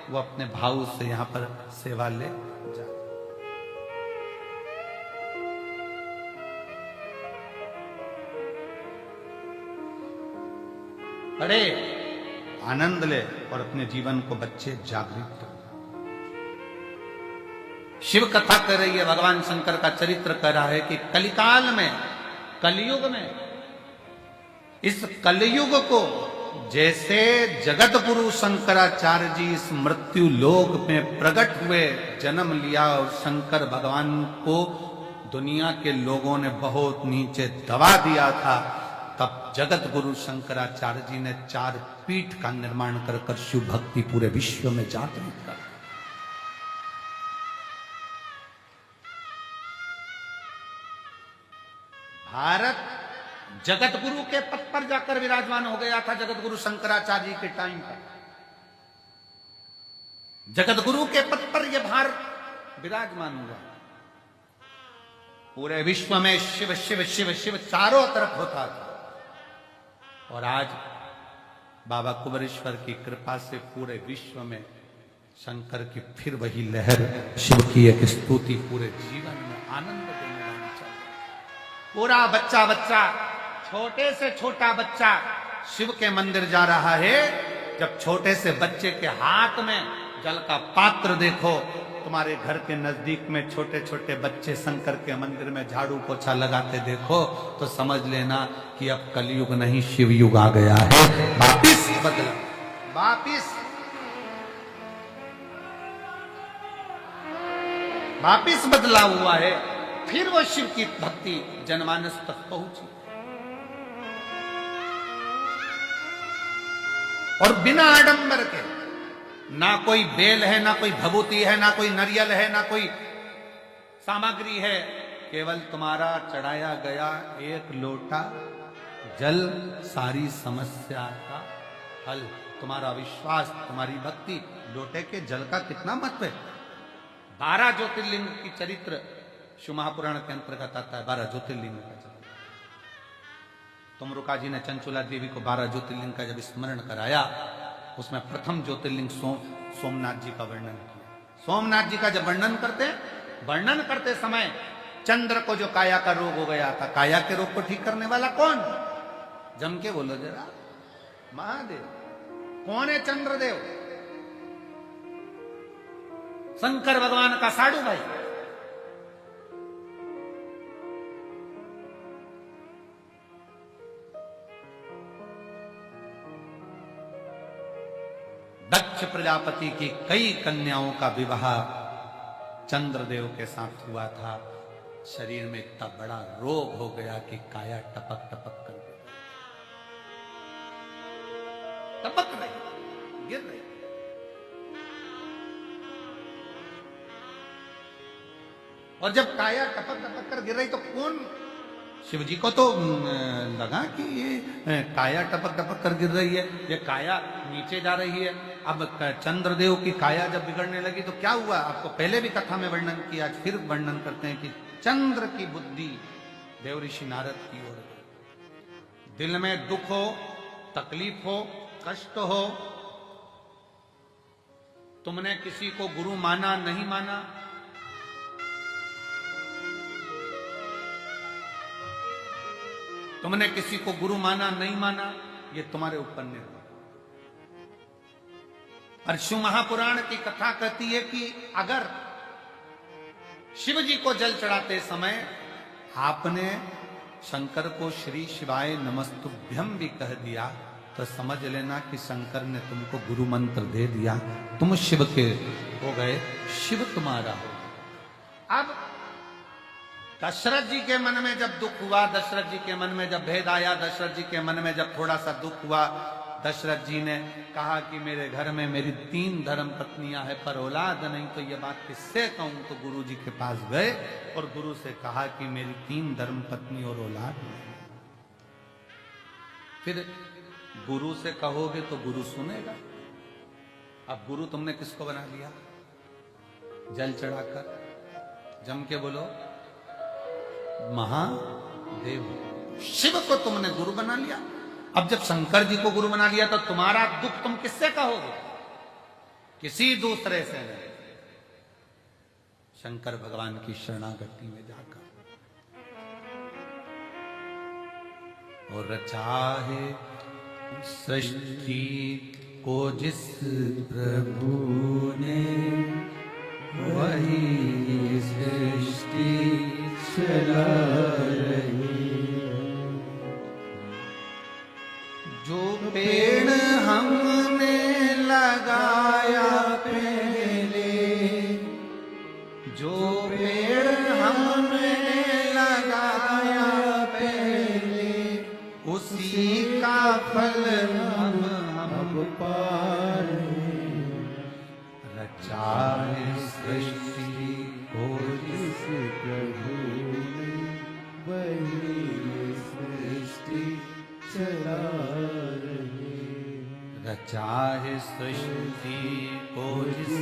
वो अपने भाव से यहाँ पर सेवा ले जाए। पढ़े, आनंद ले और अपने जीवन को बच्चे जागृत कर। शिव कथा कर रही है, भगवान शंकर का चरित्र कर रहा है कि कलिकाल में, कलयुग में, इस कलयुग को जैसे जगत गुरु शंकराचार्य जी इस मृत्यु लोक में प्रकट हुए, जन्म लिया और शंकर भगवान को दुनिया के लोगों ने बहुत नीचे दबा दिया था, तब जगत गुरु शंकराचार्य जी ने 4 पीठ का निर्माण कर कर शिव भक्ति पूरे विश्व में जागृत कर। भारत जगत गुरु के पद पर जाकर विराजमान हो गया था जगत गुरु शंकराचार्य जी के टाइम पर। जगत गुरु के पद पर यह भारत विराजमान हुआ। पूरे विश्व में शिव शिव शिव शिव चारों तरफ होता था, और आज बाबा कुबेरेश्वर की कृपा से पूरे विश्व में शंकर की फिर वही लहर, शिव की एक स्तुति पूरे जीवन में आनंद देने वाली चल रही। पूरा बच्चा बच्चा, छोटे से छोटा बच्चा शिव के मंदिर जा रहा है। जब छोटे से बच्चे के हाथ में जल का पात्र देखो, तुम्हारे घर के नजदीक में छोटे छोटे बच्चे शंकर के मंदिर में झाड़ू पोछा लगाते देखो, तो समझ लेना कि अब कलयुग नहीं शिव युग आ गया है। वापिस बदला, वापिस वापिस बदलाव हुआ है, फिर वो शिव की भक्ति जनमानस तक पहुंची। और बिना आडंबर के, ना कोई बेल है, ना कोई भभूति है, ना कोई नारियल है, ना कोई सामग्री है, केवल तुम्हारा चढ़ाया गया एक लोटा जल सारी समस्या का हल। तुम्हारा विश्वास, तुम्हारी भक्ति, लोटे के जल का कितना महत्व है। 12 ज्योतिर्लिंग की चरित्र शिव महापुराण के अंतर्गत आता है। 12 ज्योतिर्लिंग का चरित्र। तुमरुका जी ने चंचुला देवी को 12 ज्योतिर्लिंग का जब स्मरण कराया, उसमें प्रथम ज्योतिर्लिंग सोमनाथ जी का वर्णन किया। सोमनाथ जी का जब वर्णन करते समय चंद्र को जो काया का रोग हो गया था, काया के रोग को ठीक करने वाला कौन? जम के बोलो जरा, महादेव। कौन है चंद्रदेव? शंकर भगवान का साडू भाई। दक्ष प्रजापति की कई कन्याओं का विवाह चंद्रदेव के साथ हुआ था। शरीर में इतना बड़ा रोग हो गया कि काया टपक टपक कर टपक रही, गिर रही। और जब काया टपक टपक कर गिर रही तो कौन? शिव जी को तो लगा कि ये काया टपक टपक कर गिर रही है, ये काया नीचे जा रही है। अब चंद्रदेव की काया जब बिगड़ने लगी तो क्या हुआ? आपको पहले भी कथा में वर्णन किया, आज फिर वर्णन करते हैं कि चंद्र की बुद्धि देव ऋषि नारद की ओर। दिल में दुख हो, तकलीफ हो, कष्ट हो, तुमने किसी को गुरु माना नहीं माना, तुमने किसी को गुरु माना नहीं माना, ये तुम्हारे ऊपर निर्भर। और शिव महापुराण की कथा कहती है कि अगर शिव जी को जल चढ़ाते समय आपने शंकर को श्री शिवाय नमस्तुभ्यम भी कह दिया तो समझ लेना कि शंकर ने तुमको गुरु मंत्र दे दिया, तुम शिव के हो गए, शिव तुम्हारा हो। अब दशरथ जी के मन में जब दुख हुआ, दशरथ जी के मन में जब भेद आया, दशरथ जी के मन में जब थोड़ा सा दुख हुआ, दशरथ जी ने कहा कि मेरे घर में मेरी 3 धर्म पत्नियां हैं पर औलाद नहीं, तो ये बात किससे कहूं? तो गुरु जी के पास गए और गुरु से कहा कि मेरी 3 धर्म पत्नी और औलाद नहीं। फिर गुरु से कहोगे तो गुरु सुनेगा। अब गुरु तुमने किसको बना लिया? जल चढ़ाकर। जम के बोलो, महादेव। शिव को तुमने गुरु बना लिया। अब जब शंकर जी को गुरु बना लिया तो तुम्हारा दुख तुम किससे कहोगे? किसी दूसरे से नहीं, शंकर भगवान की शरणागति में जाकर। और चाहे सृष्टि को जिस प्रभु ने, वही सृष्टि चला रही। जो पेड़ हमने लगाया पहले, जो पेड़ हमने लगाया पहले, उसी का फल हम पा रहे। रचा है सृष्टि को जिस प्रभु ने, वही सृष्टि चला रही। रचा है सृष्टि को जिस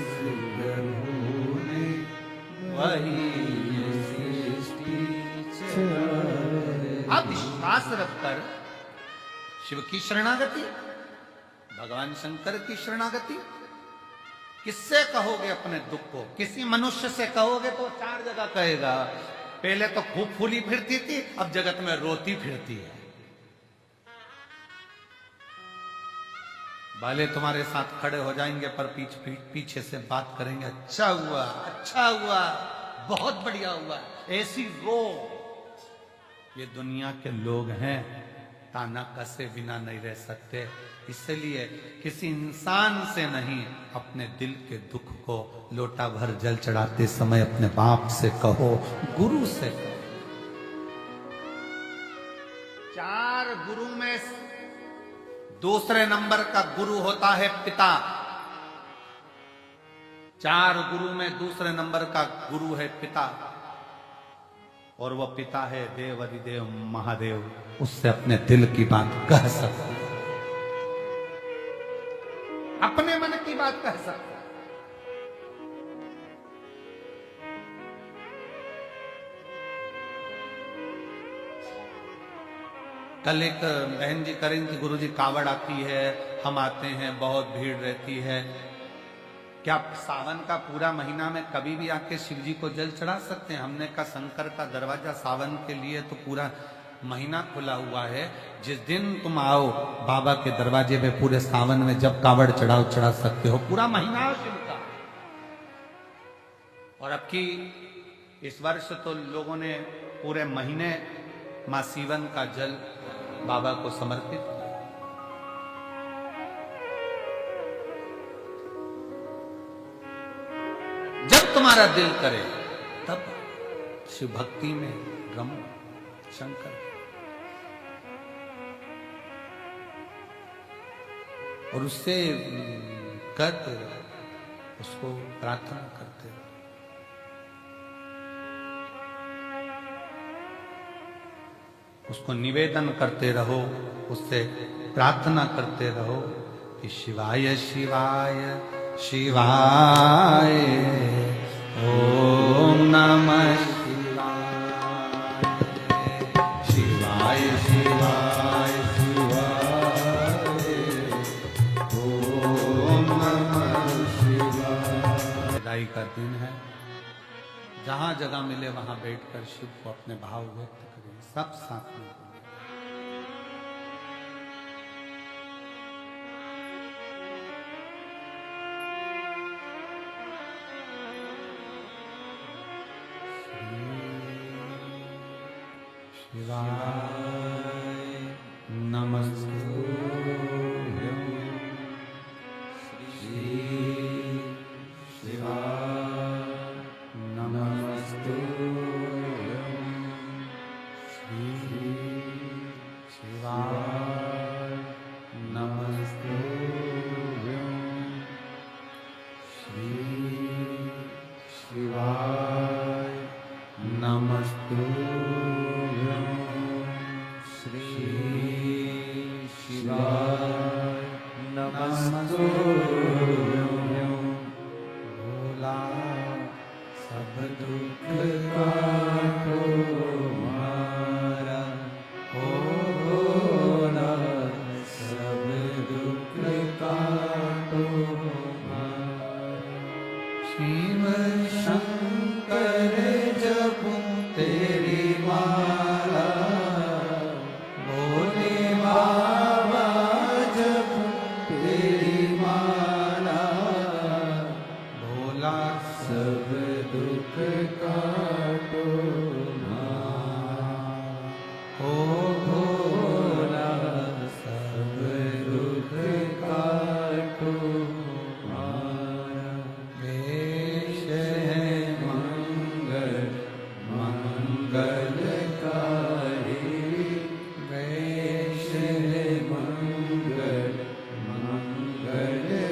प्रभु ने, वही सृष्टि चला रही। अब विश्वास रखकर शिव की शरणागति, भगवान शंकर की शरणागति। किससे कहोगे अपने दुख को? किसी मनुष्य से कहोगे तो 4 जगह कहेगा। पहले तो खूब फूली फिरती थी, अब जगत में रोती फिरती है। भले तुम्हारे साथ खड़े हो जाएंगे पर पीछे से बात करेंगे, अच्छा हुआ, अच्छा हुआ, बहुत बढ़िया हुआ, ऐसी रो। ये दुनिया के लोग हैं, पिता न कसे बिना नहीं रह सकते। इसलिए किसी इंसान से नहीं, अपने दिल के दुख को लोटा भर जल चढ़ाते समय अपने बाप से कहो, गुरु से कहो। 4 गुरु में दूसरे नंबर का गुरु होता है पिता। 4 गुरु में दूसरे नंबर का गुरु है पिता, और वह पिता है देव अधिदेव महादेव। उससे अपने दिल की बात कह सकते, अपने मन की बात कह सकते। कल एक बहन जी करें कि गुरु जी कावड़ आती है, हम आते हैं, बहुत भीड़ रहती है, क्या सावन का पूरा महीना में कभी भी आके शिव जी को जल चढ़ा सकते हैं? हमने कहा शंकर का दरवाजा सावन के लिए तो पूरा महीना खुला हुआ है। जिस दिन तुम आओ बाबा के दरवाजे पे, पूरे सावन में जब कावड़ चढ़ाओ चढ़ा सकते हो, पूरा महीना शिव का। और अब की इस वर्ष तो लोगों ने पूरे महीने मां सीवन का जल बाबा को समर्पित किया। जब तुम्हारा दिल करे तब शिव भक्ति में रमो, शंकर, और उससे करते रहो, उसको प्रार्थना करते रहो। उसको निवेदन करते रहो, उससे प्रार्थना करते रहो कि शिवाय शिवाय शिवाय ओम नमः शिवाय शिवाय शिवाय ओम नमः शिवाय। विदाई का दिन है, जहां जगह मिले वहां बैठकर शिव को अपने भाव व्यक्त करें, सब साथ में। शिवाय नमस्तुभ्यं श्री शिवाय नमस्तुभ्यं श्री शिवाय नमस्तुभ्यं श्री शिवाय नमस्तुभ्यं श्री शिवाय नमस्तुभ्यं। भोला सब दुख काटो मारा, ओ भोला सब दुख काटो मारा। शिव शंकर जपूं तेरी माला, भोले बाबा जपूं तेरी माला। भोला सब दुख काटो मारा, ओ भोला सब दुख काटो मारा। वेश है मंगल मंगलकारी, वेश है मंगल मंगलकारी।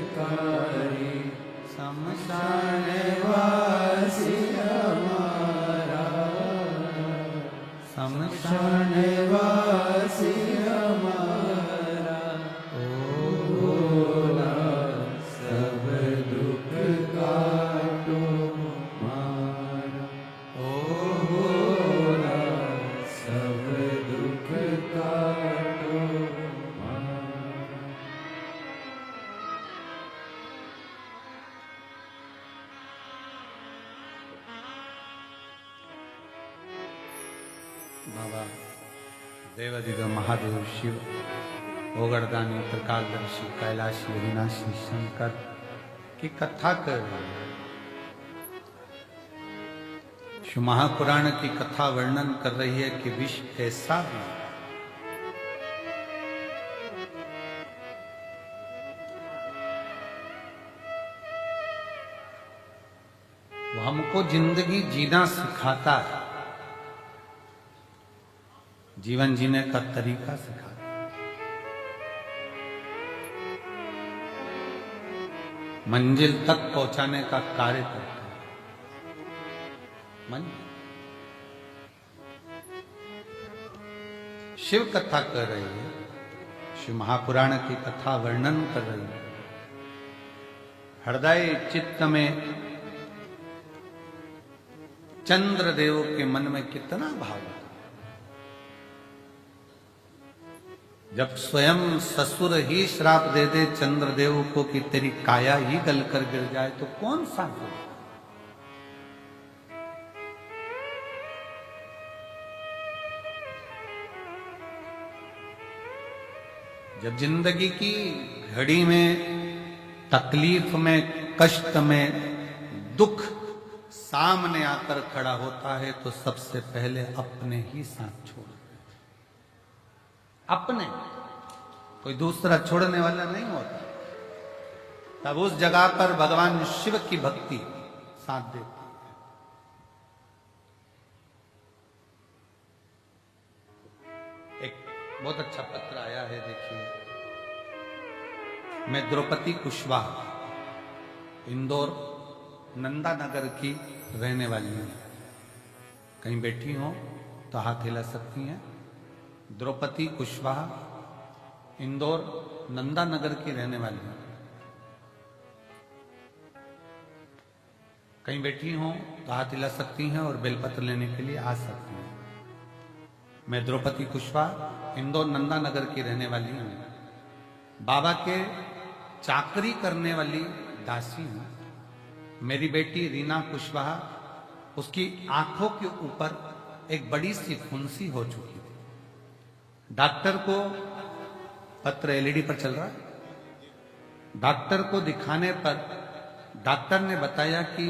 शमशान वासी हमारा, शमशान वासी हमारा। ओ भोला सब दुख काटो मारा, ओ भोला सब दुख काटो मारा। बाबा देवाधिदेव महादेव शिव, ओगरदानी, त्रिकालदर्शी, कैलाशी, अविनाशी शंकर की कथा कर रहे हैं। शिव महापुराण की कथा वर्णन कर रही है कि विष ऐसा भी हमको जिंदगी जीना सिखाता है, जीवन जीने का तरीका सिखाता है। मंजिल तक पहुंचाने का कार्य करता है। शिव कथा कर रही है, शिव महापुराण की कथा वर्णन कर रही है। हृदय चित्त में चंद्रदेव के मन में कितना भाव होता, जब स्वयं ससुर ही श्राप दे दे चंद्रदेव को कि तेरी काया ही गलकर गिर जाए तो कौन सा हो। जब जिंदगी की घड़ी में, तकलीफ में, कष्ट में, दुख सामने आकर खड़ा होता है तो सबसे पहले अपने ही साथ छोड़, अपने, कोई दूसरा छोड़ने वाला नहीं होता। तब उस जगह पर भगवान शिव की भक्ति साथ देती है। एक बहुत अच्छा पत्र आया है, देखिए। मैं द्रौपदी कुशवाहा, इंदौर नंदा नगर की रहने वाली हूं। कहीं बैठी हो तो हाथ हिला सकती हैं। द्रौपदी कुशवाहा, इंदौर नंदा नगर की रहने वाली हूं। कहीं बैठी हो तो हाथ हिला सकती हैं और बेलपत्र लेने के लिए आ सकती हैं। मैं द्रौपदी कुशवाहा, इंदौर नंदा नगर की रहने वाली हूं। बाबा के चाकरी करने वाली दासी हूं। मेरी बेटी रीना कुशवाहा, उसकी आंखों के ऊपर एक बड़ी सी फुंसी हो चुकी थी। डॉक्टर को, पत्र एलईडी पर चल रहा है, डॉक्टर को दिखाने पर डॉक्टर ने बताया कि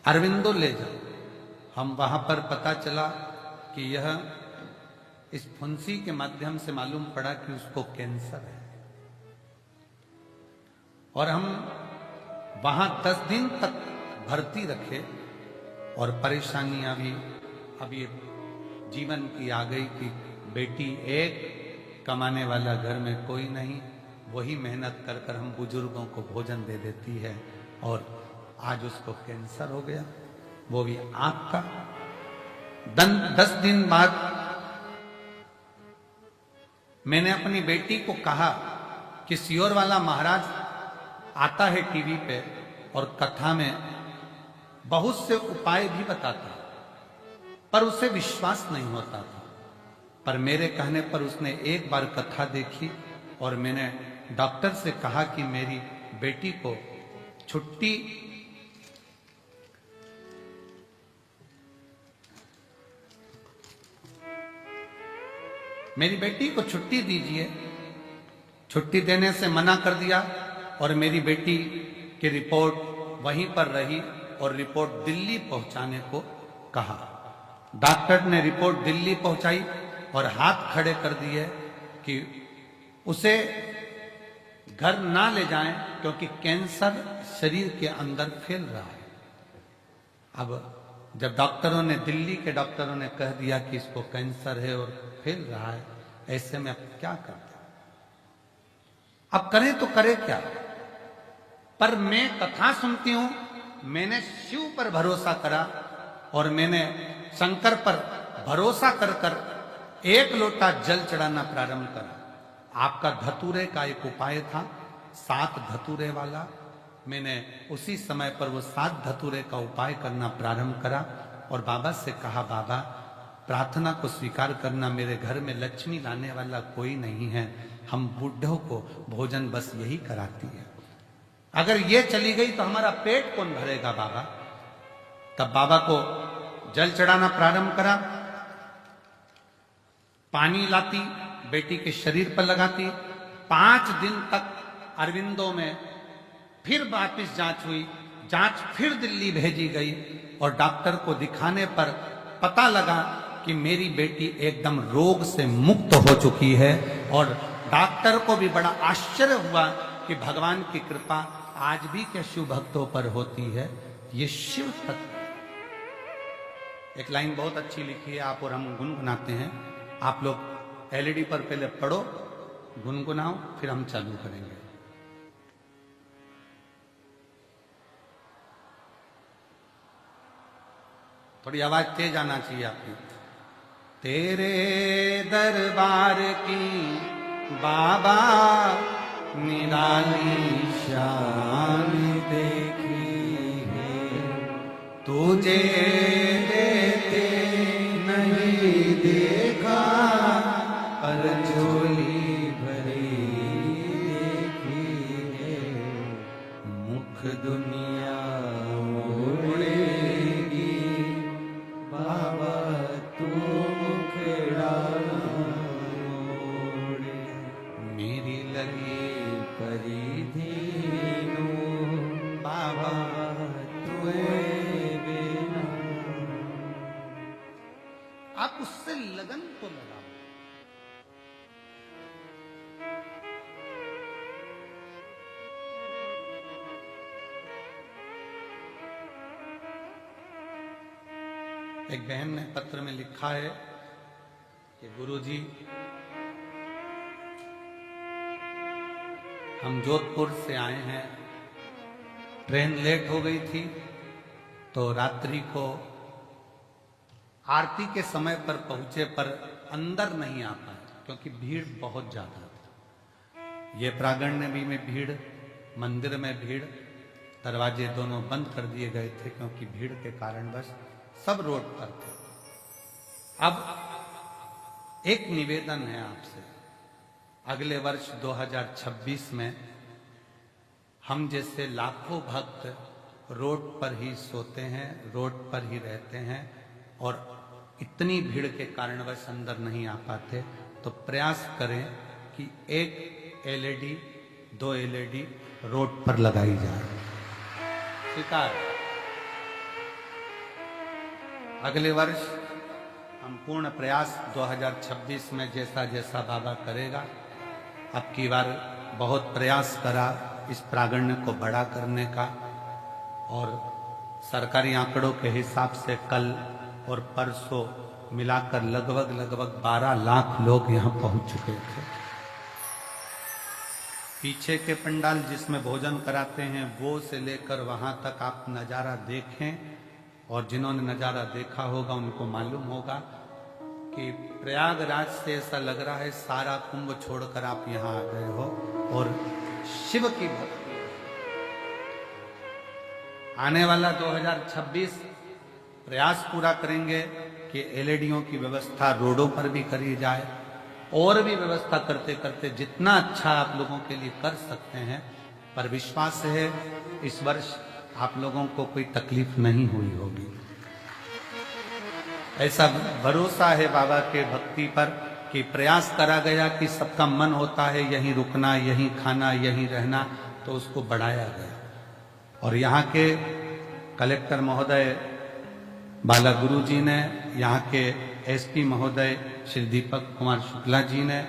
अरविंदो ले जाओ। हम वहां पर पता चला कि यह इस फुंसी के माध्यम से मालूम पड़ा कि उसको कैंसर है। और हम वहां 10 दिन तक भर्ती रखे और परेशानियां भी अब ये जीवन की आ गई कि बेटी एक, कमाने वाला घर में कोई नहीं, वही मेहनत कर कर हम बुजुर्गों को भोजन दे देती है। और आज उसको कैंसर हो गया, वो भी आंख का। 10 दिन बाद मैंने अपनी बेटी को कहा कि सियोर वाला महाराज आता है टीवी पे और कथा में बहुत से उपाय भी बताता है, पर उसे विश्वास नहीं होता था। पर मेरे कहने पर उसने एक बार कथा देखी और मैंने डॉक्टर से कहा कि मेरी बेटी को छुट्टी, मेरी बेटी को छुट्टी दीजिए। छुट्टी देने से मना कर दिया और मेरी बेटी की रिपोर्ट वहीं पर रही और रिपोर्ट दिल्ली पहुंचाने को कहा। डॉक्टर ने रिपोर्ट दिल्ली पहुंचाई और हाथ खड़े कर दिए कि उसे घर ना ले जाएं क्योंकि कैंसर शरीर के अंदर फैल रहा है। अब जब डॉक्टरों ने, दिल्ली के डॉक्टरों ने कह दिया कि इसको कैंसर है और फैल रहा है, ऐसे में अब क्या करते, अब करें तो करें क्या। पर मैं कथा सुनती हूं, मैंने शिव पर भरोसा करा और मैंने शंकर पर भरोसा कर कर 1 लोटा जल चढ़ाना प्रारंभ करा। आपका धतूरे का एक उपाय था, 7 धतूरे वाला। मैंने उसी समय पर वो 7 धतूरे का उपाय करना प्रारंभ करा और बाबा से कहा, बाबा प्रार्थना को स्वीकार करना, मेरे घर में लक्ष्मी लाने वाला कोई नहीं है, हम बूढ़ों को भोजन बस यही कराती है, अगर ये चली गई तो हमारा पेट कौन भरेगा बाबा। तब बाबा को जल चढ़ाना प्रारंभ करा। पानी लाती, बेटी के शरीर पर लगाती। 5 दिन तक अरविंदो में फिर वापिस जांच हुई। जांच फिर दिल्ली भेजी गई और डॉक्टर को दिखाने पर पता लगा कि मेरी बेटी एकदम रोग से मुक्त हो चुकी है। और डॉक्टर को भी बड़ा आश्चर्य हुआ कि भगवान की कृपा आज भी के शिव भक्तों पर होती है, ये शिव तत्व। एक लाइन बहुत अच्छी लिखी है, आप और हम गुनगुनाते हैं। आप लोग एलईडी पर पहले पढ़ो, गुनगुनाओ, फिर हम चालू करेंगे। थोड़ी आवाज तेज आना चाहिए आपकी। तेरे दरबार की बाबा निराली शान देखी है, तुझे देते नहीं देखा, पर झोली भरी देखी है, मुख दुनिया मोड़ेगी बाबा तू मुखड़ा मोड़े, मेरी लगी परिधीनु बाबा तुए बिना। आप उससे लगन को लगाओ। एक बहन ने पत्र में लिखा है कि गुरुजी, हम जोधपुर से आए हैं, ट्रेन लेट हो गई थी, तो रात्रि को आरती के समय पर पहुंचे, पर अंदर नहीं आ पाए क्योंकि भीड़ बहुत ज्यादा थी। ये प्रांगण में भीड़, मंदिर में भीड़, दरवाजे दोनों बंद कर दिए गए थे क्योंकि भीड़ के कारण बस सब रोड पर थे। अब एक निवेदन है आपसे, अगले वर्ष 2026 में हम जैसे लाखों भक्त रोड पर ही सोते हैं, रोड पर ही रहते हैं और इतनी भीड़ के कारणवश अंदर नहीं आ पाते, तो प्रयास करें कि एक एलईडी 2 एलईडी रोड पर लगाई जाए। स्वीकार। अगले वर्ष हम पूर्ण प्रयास 2026 में जैसा जैसा बाबा करेगा, अब की बार बहुत प्रयास करा इस प्रांगण को बड़ा करने का, और सरकारी आंकड़ों के हिसाब से कल और परसों मिलाकर लगभग 12 लाख लोग यहाँ पहुंच चुके थे। पीछे के पंडाल जिसमें भोजन कराते हैं वो से लेकर वहां तक आप नजारा देखें, और जिन्होंने नजारा देखा होगा उनको मालूम होगा कि प्रयागराज से ऐसा लग रहा है सारा कुंभ छोड़कर आप यहाँ आ गए हो और शिव की भक्ति। आने वाला 2026 प्रयास पूरा करेंगे कि एलईडीओं की व्यवस्था रोडों पर भी करी जाए, और भी व्यवस्था करते करते जितना अच्छा आप लोगों के लिए कर सकते हैं। पर विश्वास है इस वर्ष आप लोगों को कोई तकलीफ नहीं हुई होगी, ऐसा भरोसा है बाबा के भक्ति पर कि प्रयास करा गया कि सबका मन होता है यहीं रुकना, यहीं खाना, यहीं रहना, तो उसको बढ़ाया गया। और यहाँ के कलेक्टर महोदय बाला गुरु जी ने, यहाँ के एसपी महोदय श्री दीपक कुमार शुक्ला जी ने,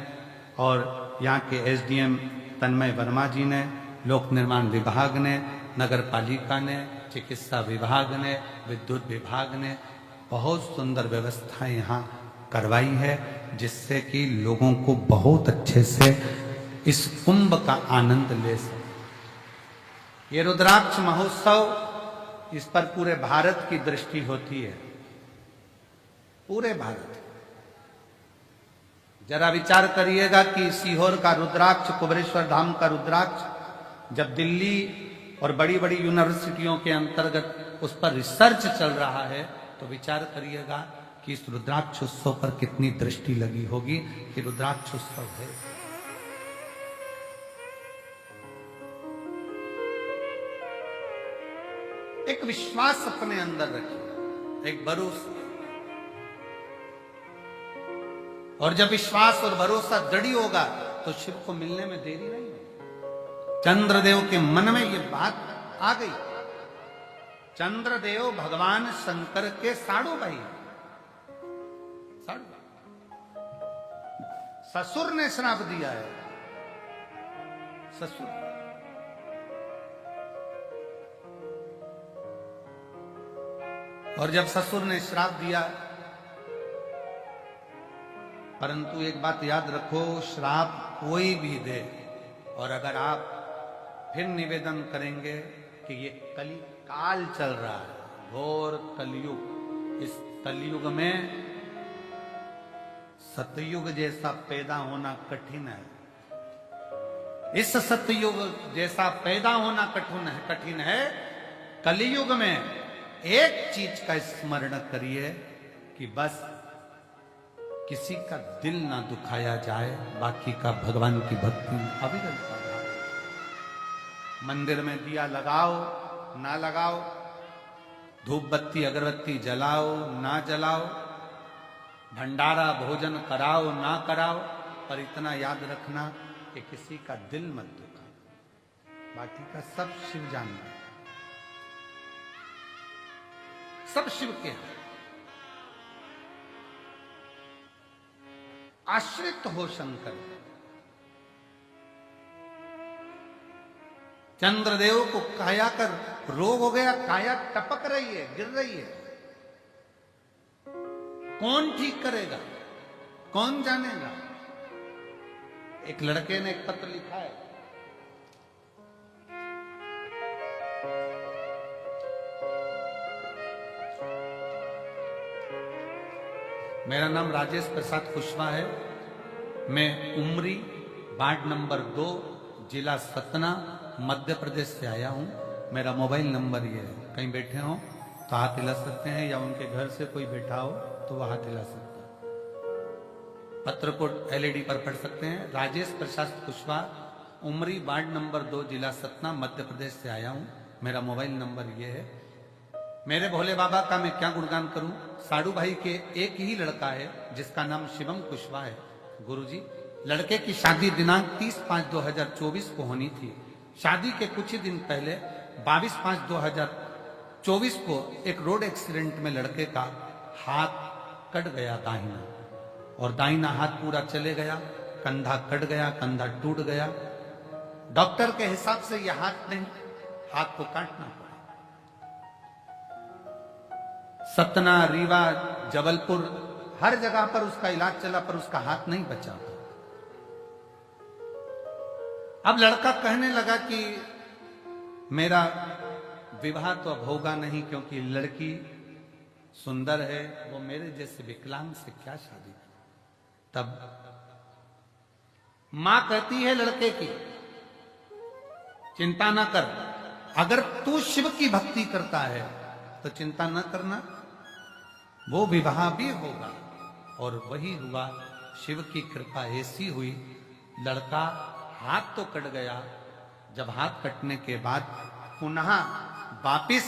और यहाँ के एसडीएम तन्मय वर्मा जी ने, लोक निर्माण विभाग ने, नगर पालिका ने, चिकित्सा विभाग ने, विद्युत विभाग ने बहुत सुंदर व्यवस्था यहाँ करवाई है, जिससे कि लोगों को बहुत अच्छे से इस कुंभ का आनंद ले सके। ये रुद्राक्ष महोत्सव, इस पर पूरे भारत की दृष्टि होती है, पूरे भारत। जरा विचार करिएगा कि सीहोर का रुद्राक्ष, कुबेरेश्वर धाम का रुद्राक्ष जब दिल्ली और बड़ी बड़ी यूनिवर्सिटियों के अंतर्गत उस पर रिसर्च चल रहा है, तो विचार करिएगा कि इस रुद्राक्ष उत्सव पर कितनी दृष्टि लगी होगी कि रुद्राक्ष उत्सव है। एक विश्वास अपने अंदर रखिए, एक भरोसा, और जब विश्वास और भरोसा दृढ़ होगा तो शिव को मिलने में देरी नहीं होगी। चंद्रदेव के मन में ये बात आ गई। चंद्रदेव भगवान शंकर के साड़ू भाई, ससुर ने श्राप दिया है, ससुर। और जब ससुर ने श्राप दिया, परंतु एक बात याद रखो, श्राप कोई भी दे और अगर आप फिर निवेदन करेंगे कि ये कली काल चल रहा है, घोर कलयुग, इस कलयुग में सतयुग जैसा पैदा होना कठिन है। इस सतयुग जैसा पैदा होना कठिन है। कलयुग में एक चीज का स्मरण करिए कि बस किसी का दिल ना दुखाया जाए, बाकी का भगवान की भक्ति अविरल करना। मंदिर में दिया लगाओ ना लगाओ, धूप बत्ती अगरबत्ती जलाओ ना जलाओ, भंडारा भोजन कराओ ना कराओ, पर इतना याद रखना कि किसी का दिल मत दुखा, बाकी का सब शिव जानना है, सब शिव के हैं। आश्रित हो शंकर। चंद्रदेव को काया कर रोग हो गया, काया टपक रही है, गिर रही है, कौन ठीक करेगा, कौन जानेगा। एक लड़के ने एक पत्र लिखा है, मेरा नाम राजेश प्रसाद कुशवाहा है, मैं उमरी वार्ड नंबर 2 जिला सतना मध्य प्रदेश से आया हूं। मेरा मोबाइल नंबर ये है, कहीं बैठे हो तो हाथ हिला सकते हैं, या उनके घर से कोई बैठा हो तो वह हाथ हिला सकता है। पत्र को एलईडी पर पढ़ सकते हैं। राजेश प्रसाद कुशवाहा, उमरी वार्ड नंबर 2 जिला सतना मध्य प्रदेश से आया हूं। मेरा मोबाइल नंबर ये है। मेरे भोले बाबा का मैं क्या गुणगान करूं। साडू भाई के एक ही लड़का है जिसका नाम शिवम कुशवाहा है। गुरुजी, लड़के की शादी दिनांक 30/5/2024 को होनी थी। शादी के कुछ ही दिन पहले 22/5/2024 को एक रोड एक्सीडेंट में लड़के का हाथ कट गया दाहिना, और दाहिना हाथ पूरा चले गया, कंधा कट गया, कंधा टूट गया। डॉक्टर के हिसाब से यह हाथ नहीं, हाथ को काटना पड़ा। सतना, रीवा, जबलपुर हर जगह पर उसका इलाज चला, पर उसका हाथ नहीं बचा। अब लड़का कहने लगा कि मेरा विवाह तो अब होगा नहीं, क्योंकि लड़की सुंदर है, वो मेरे जैसे विकलांग से क्या शादी। तब मां कहती है लड़के की, चिंता ना कर, अगर तू शिव की भक्ति करता है तो चिंता न करना, वो विवाह भी होगा। और वही हुआ। शिव की कृपा ऐसी हुई, लड़का हाथ तो कट गया, जब हाथ कटने के बाद पुनः वापिस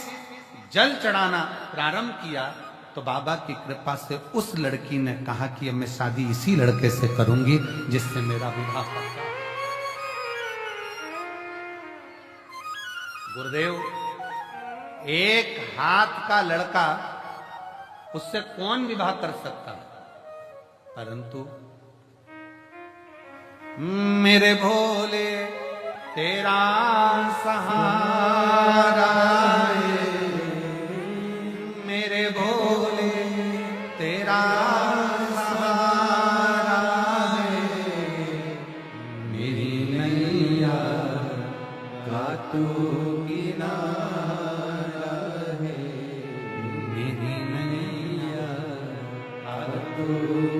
जल चढ़ाना प्रारंभ किया तो बाबा की कृपा से उस लड़की ने कहा कि अब मैं शादी इसी लड़के से करूंगी जिससे मेरा विवाह होगा। गुरुदेव, एक हाथ का लड़का, उससे कौन विवाह कर सकता है। परंतु मेरे भोले तेरा सहारा है, मेरे भोले तेरा सहारा है, मेरी नैया का तू किनारा है, मेरी नैया का तू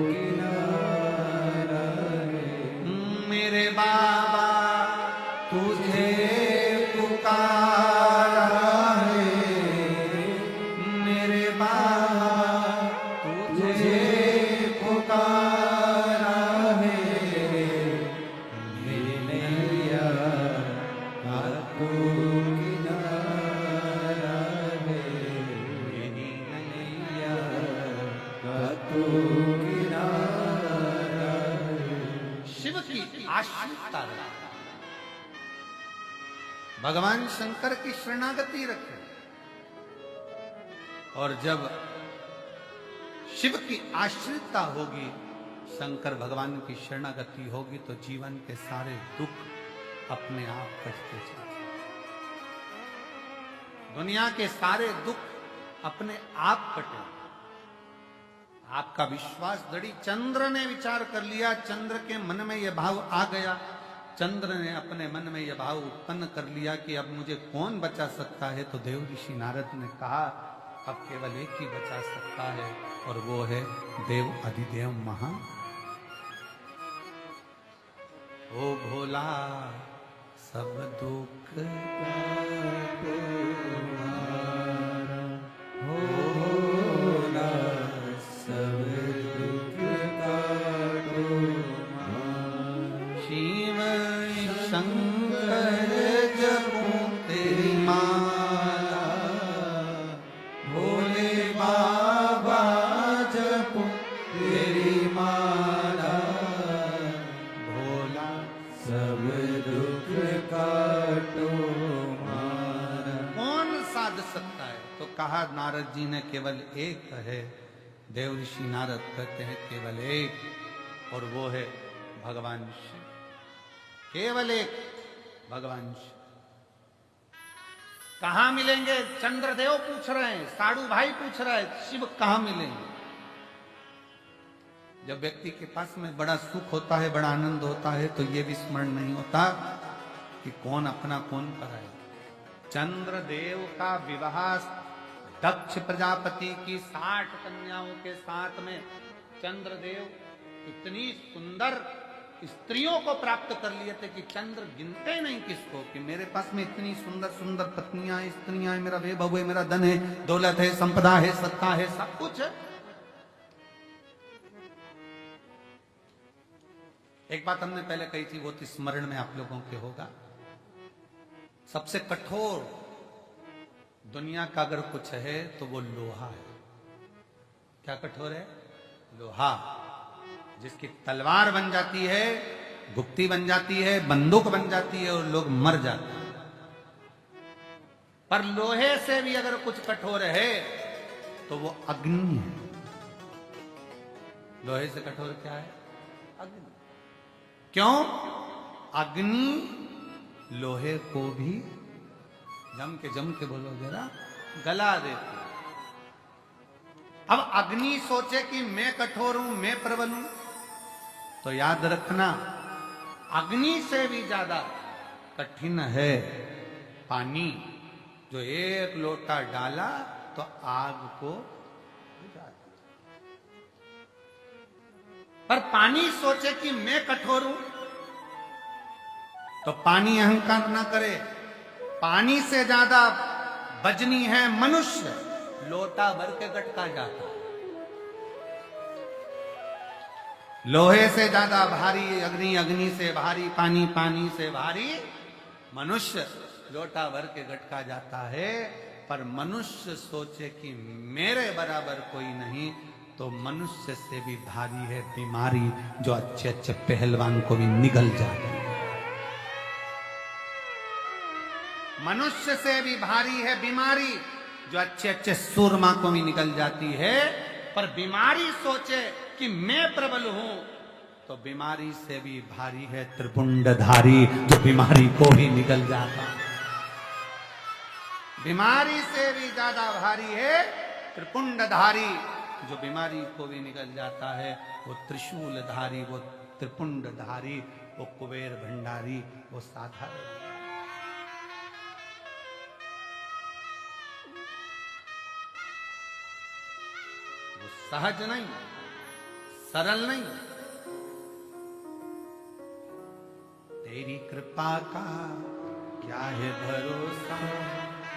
किनारा है। मेरे बाबा तुझे पुकारा है, मेरे बाबा तुझे पुकारा है, मेरी नैया का तू किनारा है, मेरी नैया का तू किनारा है। शिव की आश्रितता रहे, भगवान शंकर की शरणागति रखे, और जब शिव की आश्रितता होगी, शंकर भगवान की शरणागति होगी, तो जीवन के सारे दुख अपने आप कटते चले। दुनिया के सारे दुख अपने आप कटे। आपका विश्वास दृढ़ी। चंद्र ने विचार कर लिया, चंद्र के मन में यह भाव आ गया, चंद्र ने अपने मन में यह भाव उत्पन्न कर लिया कि अब मुझे कौन बचा सकता है। तो देव ऋषि नारद ने कहा अब केवल एक ही बचा सकता है और वो है देव अधिदेव महा। ओ भोला सब दुख काटो हमारा, भोला सब दुख काटो हमारा। शिव शंकर जपो तेरी माला, भोले बाबा जपो तेरी माला, भोला सब दुख काटो हमारा। कौन साध सकता है? तो कहा नारद जी ने केवल एक है। देव ऋषि नारद कहते हैं केवल एक, और वो है भगवान शिव। केवल एक भगवान शिव। कहां मिलेंगे? चंद्रदेव पूछ रहे हैं, साड़ू भाई पूछ रहा है, शिव कहां मिलेंगे? जब व्यक्ति के पास में बड़ा सुख होता है, बड़ा आनंद होता है, तो ये भी स्मरण नहीं होता कि कौन अपना कौन पराया। चंद्रदेव का विवाह दक्ष प्रजापति की 60 कन्याओं के साथ में चंद्रदेव इतनी सुंदर स्त्रियों को प्राप्त कर लिए थे कि चंद्र गिनते नहीं किसको, कि मेरे पास में इतनी सुंदर सुंदर पत्नियां स्त्रियां, मेरा वैभव है, मेरा धन है, दौलत है, संपदा है, सत्ता है, सब कुछ है। एक बात हमने पहले कही थी, वो तो स्मरण में आप लोगों के होगा। सबसे कठोर दुनिया का अगर कुछ है तो वो लोहा है। क्या कठोर है? लोहा। जिसकी तलवार बन जाती है, गुप्ती बन जाती है, बंदूक बन जाती है और लोग मर जाते हैं। पर लोहे से भी अगर कुछ कठोर है तो वो अग्नि है। लोहे से कठोर क्या है? अग्नि। क्यों? अग्नि लोहे को भी जम के बोलो जरा, गला देती है। अब अग्नि सोचे कि मैं कठोर हूं, मैं प्रबल हूं, तो याद रखना अग्नि से भी ज्यादा कठिन है पानी। जो एक लोटा डाला तो आग को बुझा दिया। पर पानी सोचे कि मैं कठोर हूं, तो पानी अहंकार ना करे। पानी से ज्यादा वजनी है मनुष्य, लोटा भर के गटका जाता है। लोहे से ज्यादा भारी अग्नि, अग्नि से भारी पानी, पानी से भारी मनुष्य, लोटा भर के गटका जाता है। पर मनुष्य सोचे कि मेरे बराबर कोई नहीं, तो मनुष्य से भी भारी है बीमारी, जो अच्छे अच्छे पहलवान को भी निगल जाती है। मनुष्य से भी भारी है बीमारी, जो अच्छे अच्छे सूरमा को भी निकल जाती है। पर बीमारी सोचे कि मैं प्रबल हूं, तो बीमारी से भी भारी है त्रिपुंडधारी, जो बीमारी को भी निकल जाता है। बीमारी से भी ज्यादा भारी है त्रिपुंडधारी, जो बीमारी को भी निकल जाता है। वो त्रिशूलधारी, वो त्रिपुंडधारी, वो कुबेर भंडारी, वो साधारण। सहज नहीं, सरल नहीं। तेरी कृपा का क्या है भरोसा,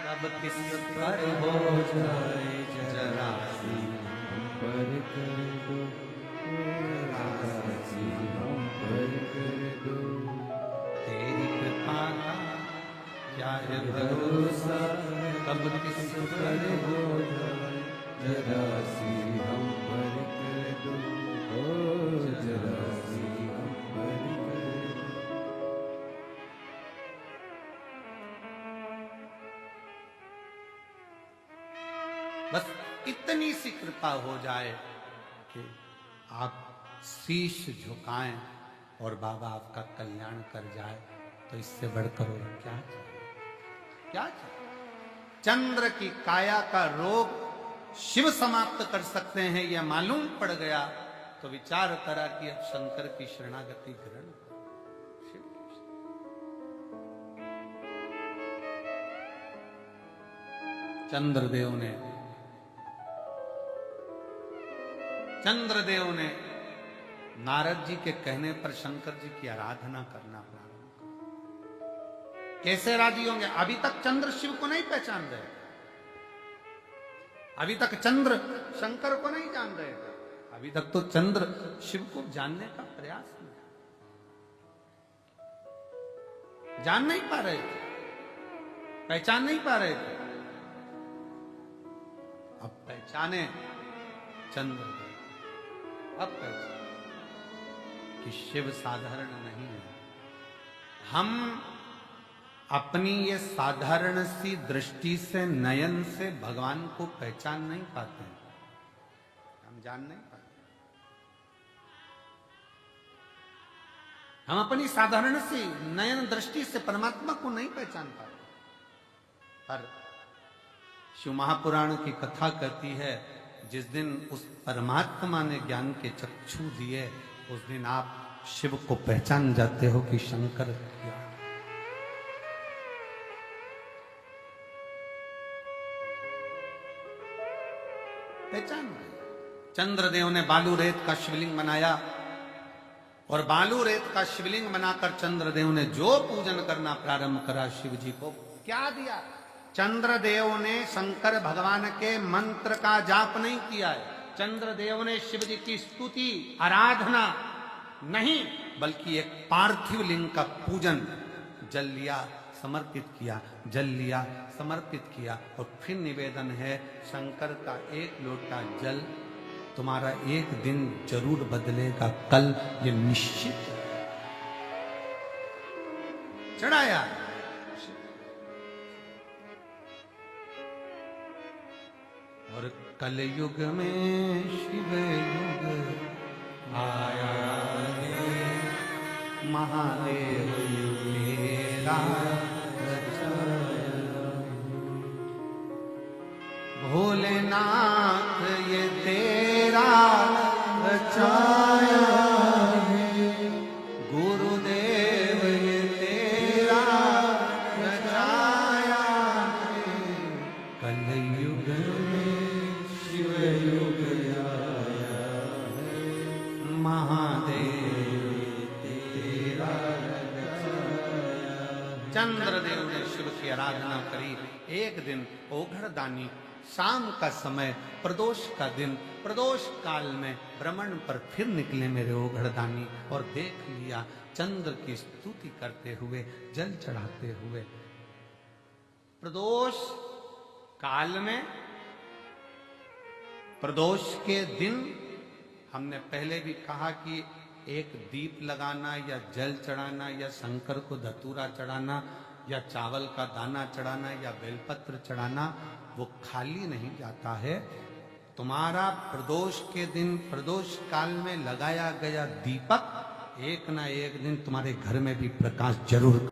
कब किस पर हो जाए जरा सी हम पर कर दो, जरा सी हम पर कर दो। तेरी कृपा का क्या है भरोसा, कब किस पर हो जाए जरा सी हम पर कर दो, ओ जरा सी हम पर कर दो। बस इतनी सी कृपा हो जाए कि आप शीश झुकाएं और बाबा आपका कल्याण कर जाए, तो इससे बढ़कर और क्या चाहिए? क्या चाहिए? चंद्र की काया का रोग शिव समाप्त कर सकते हैं यह मालूम पड़ गया तो विचार करा कि अब शंकर की शरणागति ग्रहण करो। शिव की चंद्रदेव ने नारद जी के कहने पर शंकर जी की आराधना करना प्रारंभ किया। कैसे राजी होंगे? अभी तक चंद्र शिव को नहीं पहचान रहे, अभी तक चंद्र शंकर को नहीं जान रहे, अभी तक तो चंद्र शिव को जानने का प्रयास नहीं, जान नहीं पा रहे थे, पहचान नहीं पा रहे थे। अब पहचाने चंद्र, अब पहचाने कि शिव साधारण नहीं है। हम अपनी ये साधारण सी दृष्टि से, नयन से भगवान को पहचान नहीं पाते, हम जान नहीं पाते। हम अपनी साधारण सी नयन दृष्टि से परमात्मा को नहीं पहचान पाते। पर शिव महापुराण की कथा कहती है, जिस दिन उस परमात्मा ने ज्ञान के चक्षु दिए, उस दिन आप शिव को पहचान जाते हो कि शंकर क्या। पहचान गए। चंद्रदेव ने बालू रेत का शिवलिंग बनाया और बालू रेत का शिवलिंग बनाकर चंद्रदेव ने जो पूजन करना प्रारंभ करा, शिव जी को क्या दिया? चंद्रदेव ने शंकर भगवान के मंत्र का जाप नहीं किया है, चंद्रदेव ने शिव जी की स्तुति आराधना नहीं, बल्कि एक पार्थिव लिंग का पूजन, जल लिया समर्पित किया, जल लिया समर्पित किया। और फिर निवेदन है, शंकर का एक लोटा जल तुम्हारा एक दिन जरूर बदलेगा, कल ये निश्चित। चढ़ाया। और कलयुग में शिव युग आया है, महादेव युग मेरा रचाया। भोलेनाथ ये तेरा रचाया है, गुरुदेव ये तेरा रचाया है। कलयुग चंद्रदेव ने शिव की आराधना करी। एक दिन ओघड़दानी, शाम का समय, प्रदोष का दिन, प्रदोष काल में भ्रमण पर फिर निकले मेरे ओघड़दानी और देख लिया चंद्र की स्तुति करते हुए, जल चढ़ाते हुए। प्रदोष काल में, प्रदोष के दिन हमने पहले भी कहा कि एक दीप लगाना या जल चढ़ाना या शंकर को धतूरा चढ़ाना या चावल का दाना चढ़ाना या बेलपत्र चढ़ाना, वो खाली नहीं जाता है। तुम्हारा प्रदोष के दिन, प्रदोष काल में लगाया गया दीपक एक ना एक दिन तुम्हारे घर में भी प्रकाश जरूर